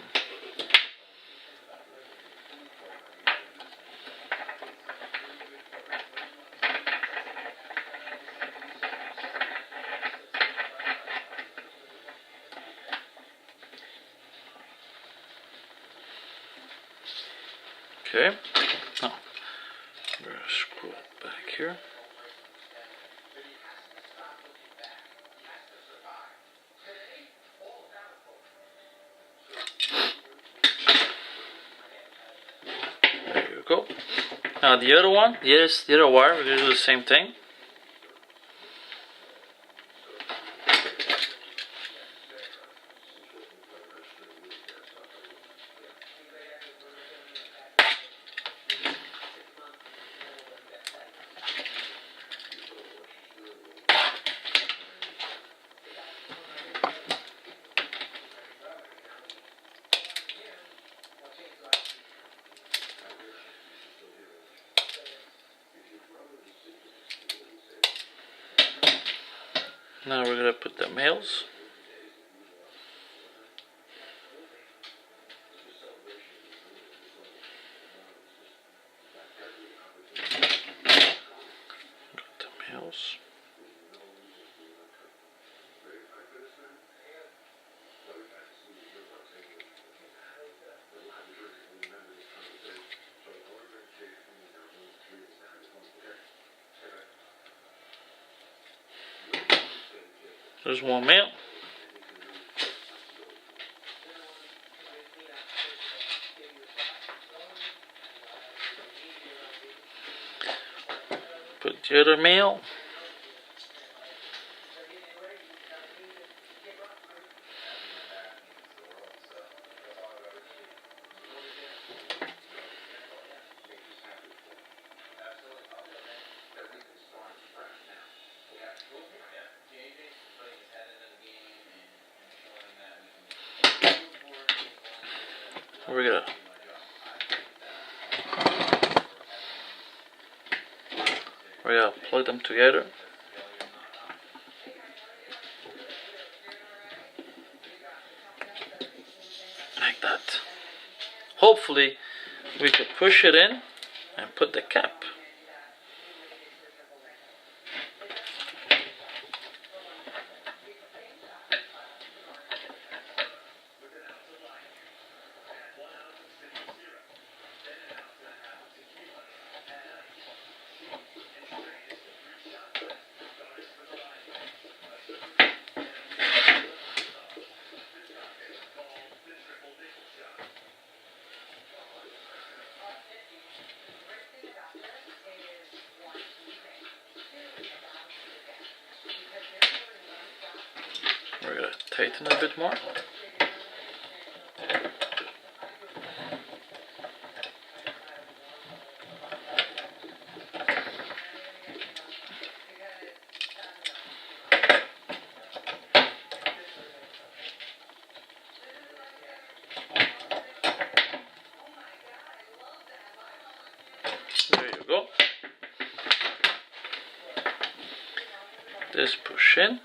Okay. Now, I'm going to screw it back here. There you go. Now the other one, yes, the other wire, we're going to do the same thing. Now we're gonna put the males. Got the males. There's one male. Put the other male. We're gonna plug them together. Like that. Hopefully we can push it in and put the cap. We're gonna tighten a bit more. There you go. This push in.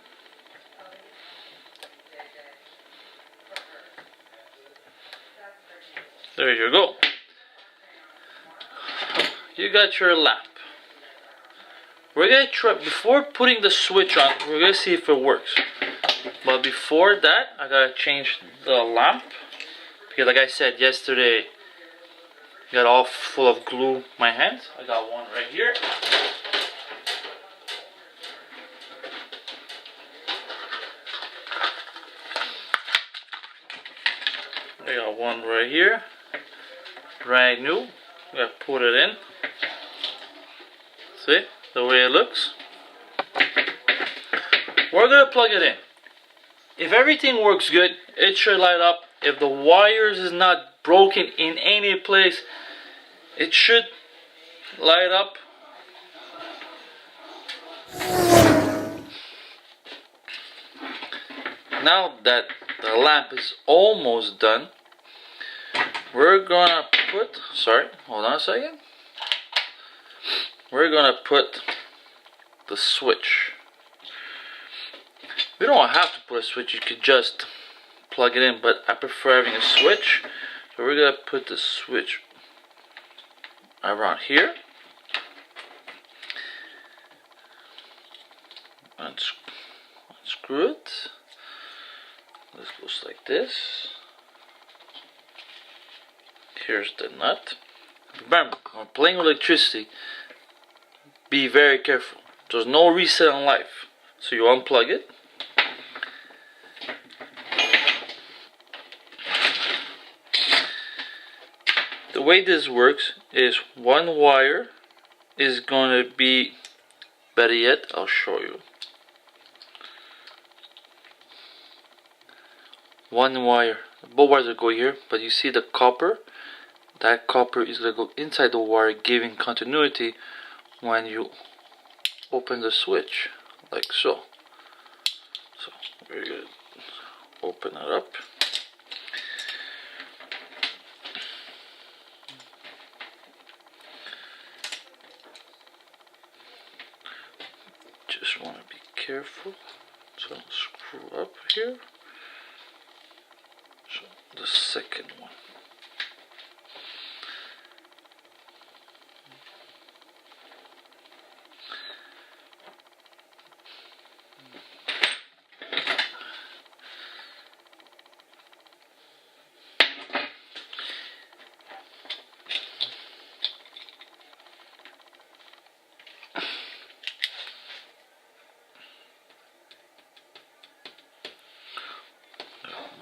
There you go. You got your lamp. We're gonna try, before putting the switch on, we're gonna see if it works. But before that, I gotta change the lamp. Because like I said yesterday, got all full of glue my hands. I got one right here. I got one right here. Brand new. I'm gonna put it in. See the way it looks? We're gonna plug it in. If everything works good, it should light up. If the wires is not broken in any place, it should light up. Now that the lamp is almost done, we're gonna put, hold on a second. We're gonna put the switch. We don't have to put a switch, you could just plug it in, but I prefer having a switch. So we're gonna put the switch around here. Unscrew it. This goes like this. Here's the nut. Remember, when playing with electricity, be very careful. There's no reset on life. So you unplug it. The way this works is one wire is going to be, better yet, I'll show you. One wire, both wires will go here, but you see the copper? That copper is going to go inside the wire, giving continuity when you open the switch, like so. So we're going to open it up. Just want to be careful. So I'll screw up here. So the second one.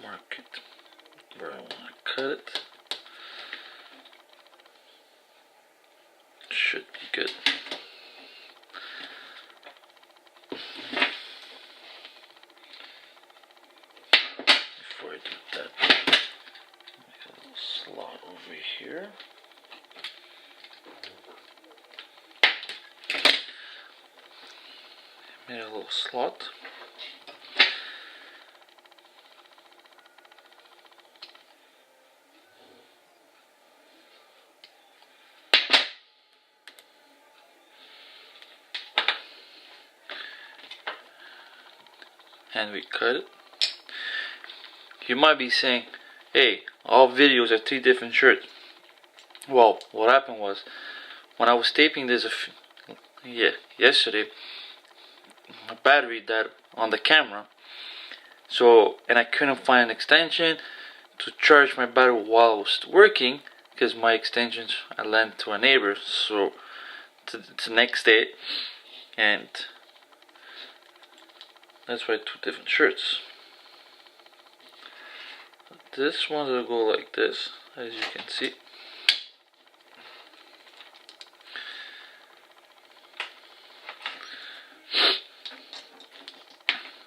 Mark it where I want to cut it. Should be good. Before I do that, make a little slot over here. Made a little slot. And we cut it. You might be saying, hey, all videos are 3 different shirts. Well, what happened was, when I was taping this yesterday, my battery died on the camera. So, and I couldn't find an extension to charge my battery while I was working, because my extensions I lent to a neighbor. So, to the next day, and that's why 2 different shirts. This one will go like this, as you can see.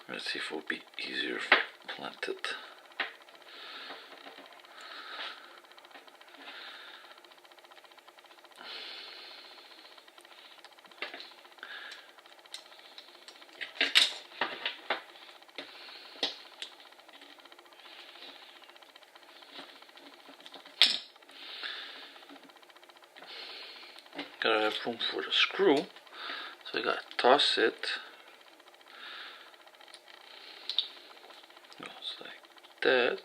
Let's see if it will be easier if I plant it. Gotta have room for the screw, so I gotta toss it. Goes like that.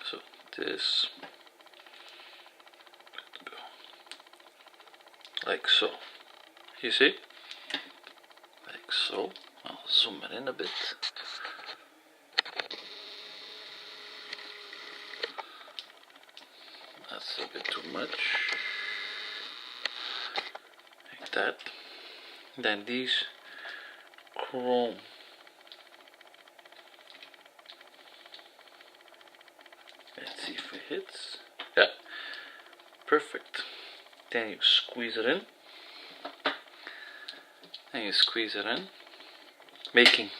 So this go like so. You see? Like so. I'll zoom it in a bit. That's a bit too much. Like that. Then these chrome let's see if it hits. Yeah, perfect. Then you squeeze it in. And you squeeze it in, making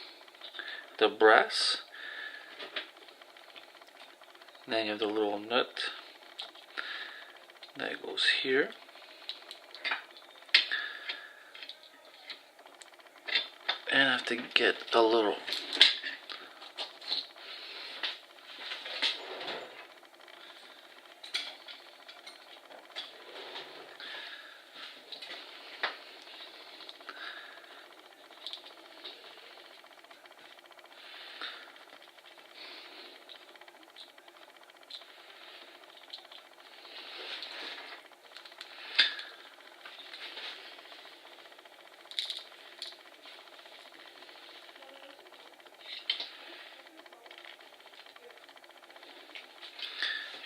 the brass. Then you have the little nut that goes here. And I have to get the little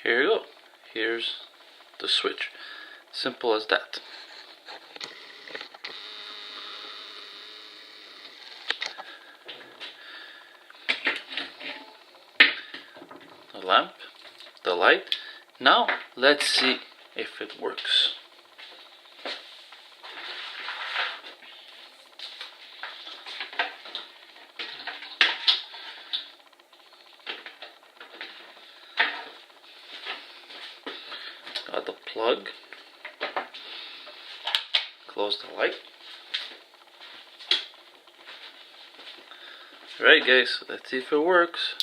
here you go. Here's the switch. Simple as that. The lamp, the light. Now let's see if it works. Got the plug. Close the light. Alright guys, let's see if it works.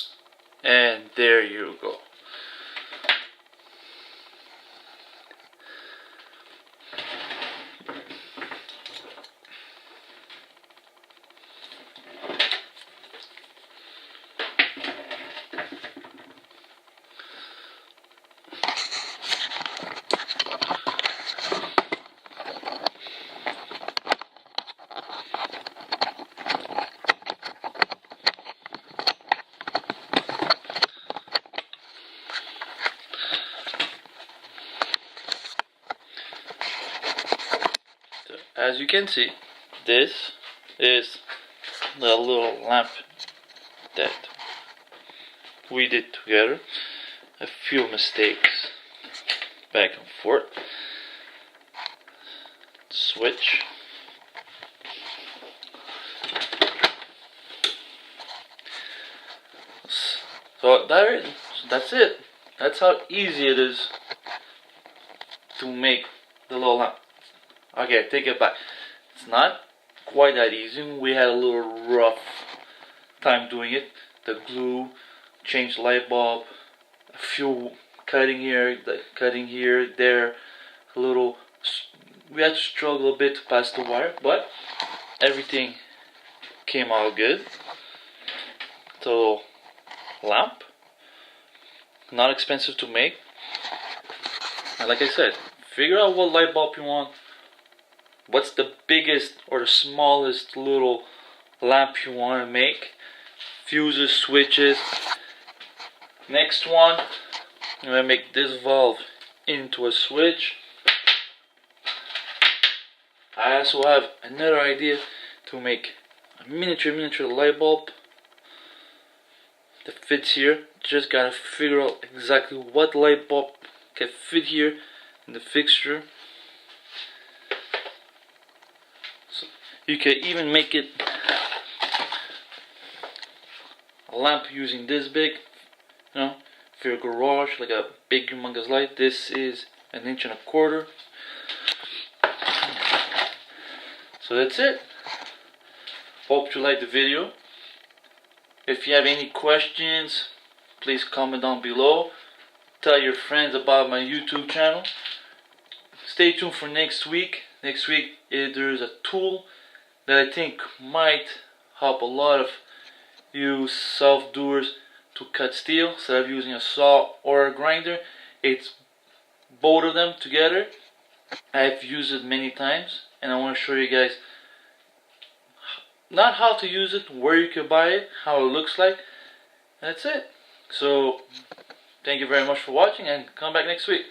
And there you go. as you can see, this is the little lamp that we did together. A few mistakes back and forth. Switch. So that's it. That's how easy it is to make the little lamp. Okay, take it back. It's not quite that easy. We had a little rough time doing it. The glue, change light bulb, a few cutting here, there, a little. We had to struggle a bit to pass the wire, but everything came out good. So, lamp, not expensive to make. And like I said, figure out what light bulb you want. What's the biggest or the smallest little lamp you want to make? Fuses, switches. Next one, I'm going to make this valve into a switch. I also have another idea to make a miniature light bulb that fits here. Just gotta figure out exactly what light bulb can fit here in the fixture. So you can even make it a lamp using this big, you know, for your garage, like a big humongous light. This is 1.25 inches. So that's it. Hope you liked the video. If you have any questions, please comment down below. Tell your friends about my YouTube channel. Stay tuned for next week. Next week there's a tool that I think might help a lot of you self-doers to cut steel instead of using a saw or a grinder. It's both of them together. I've used it many times, and I want to show you guys not how to use it, where you can buy it, how it looks like. That's it. So thank you very much for watching, and come back next week.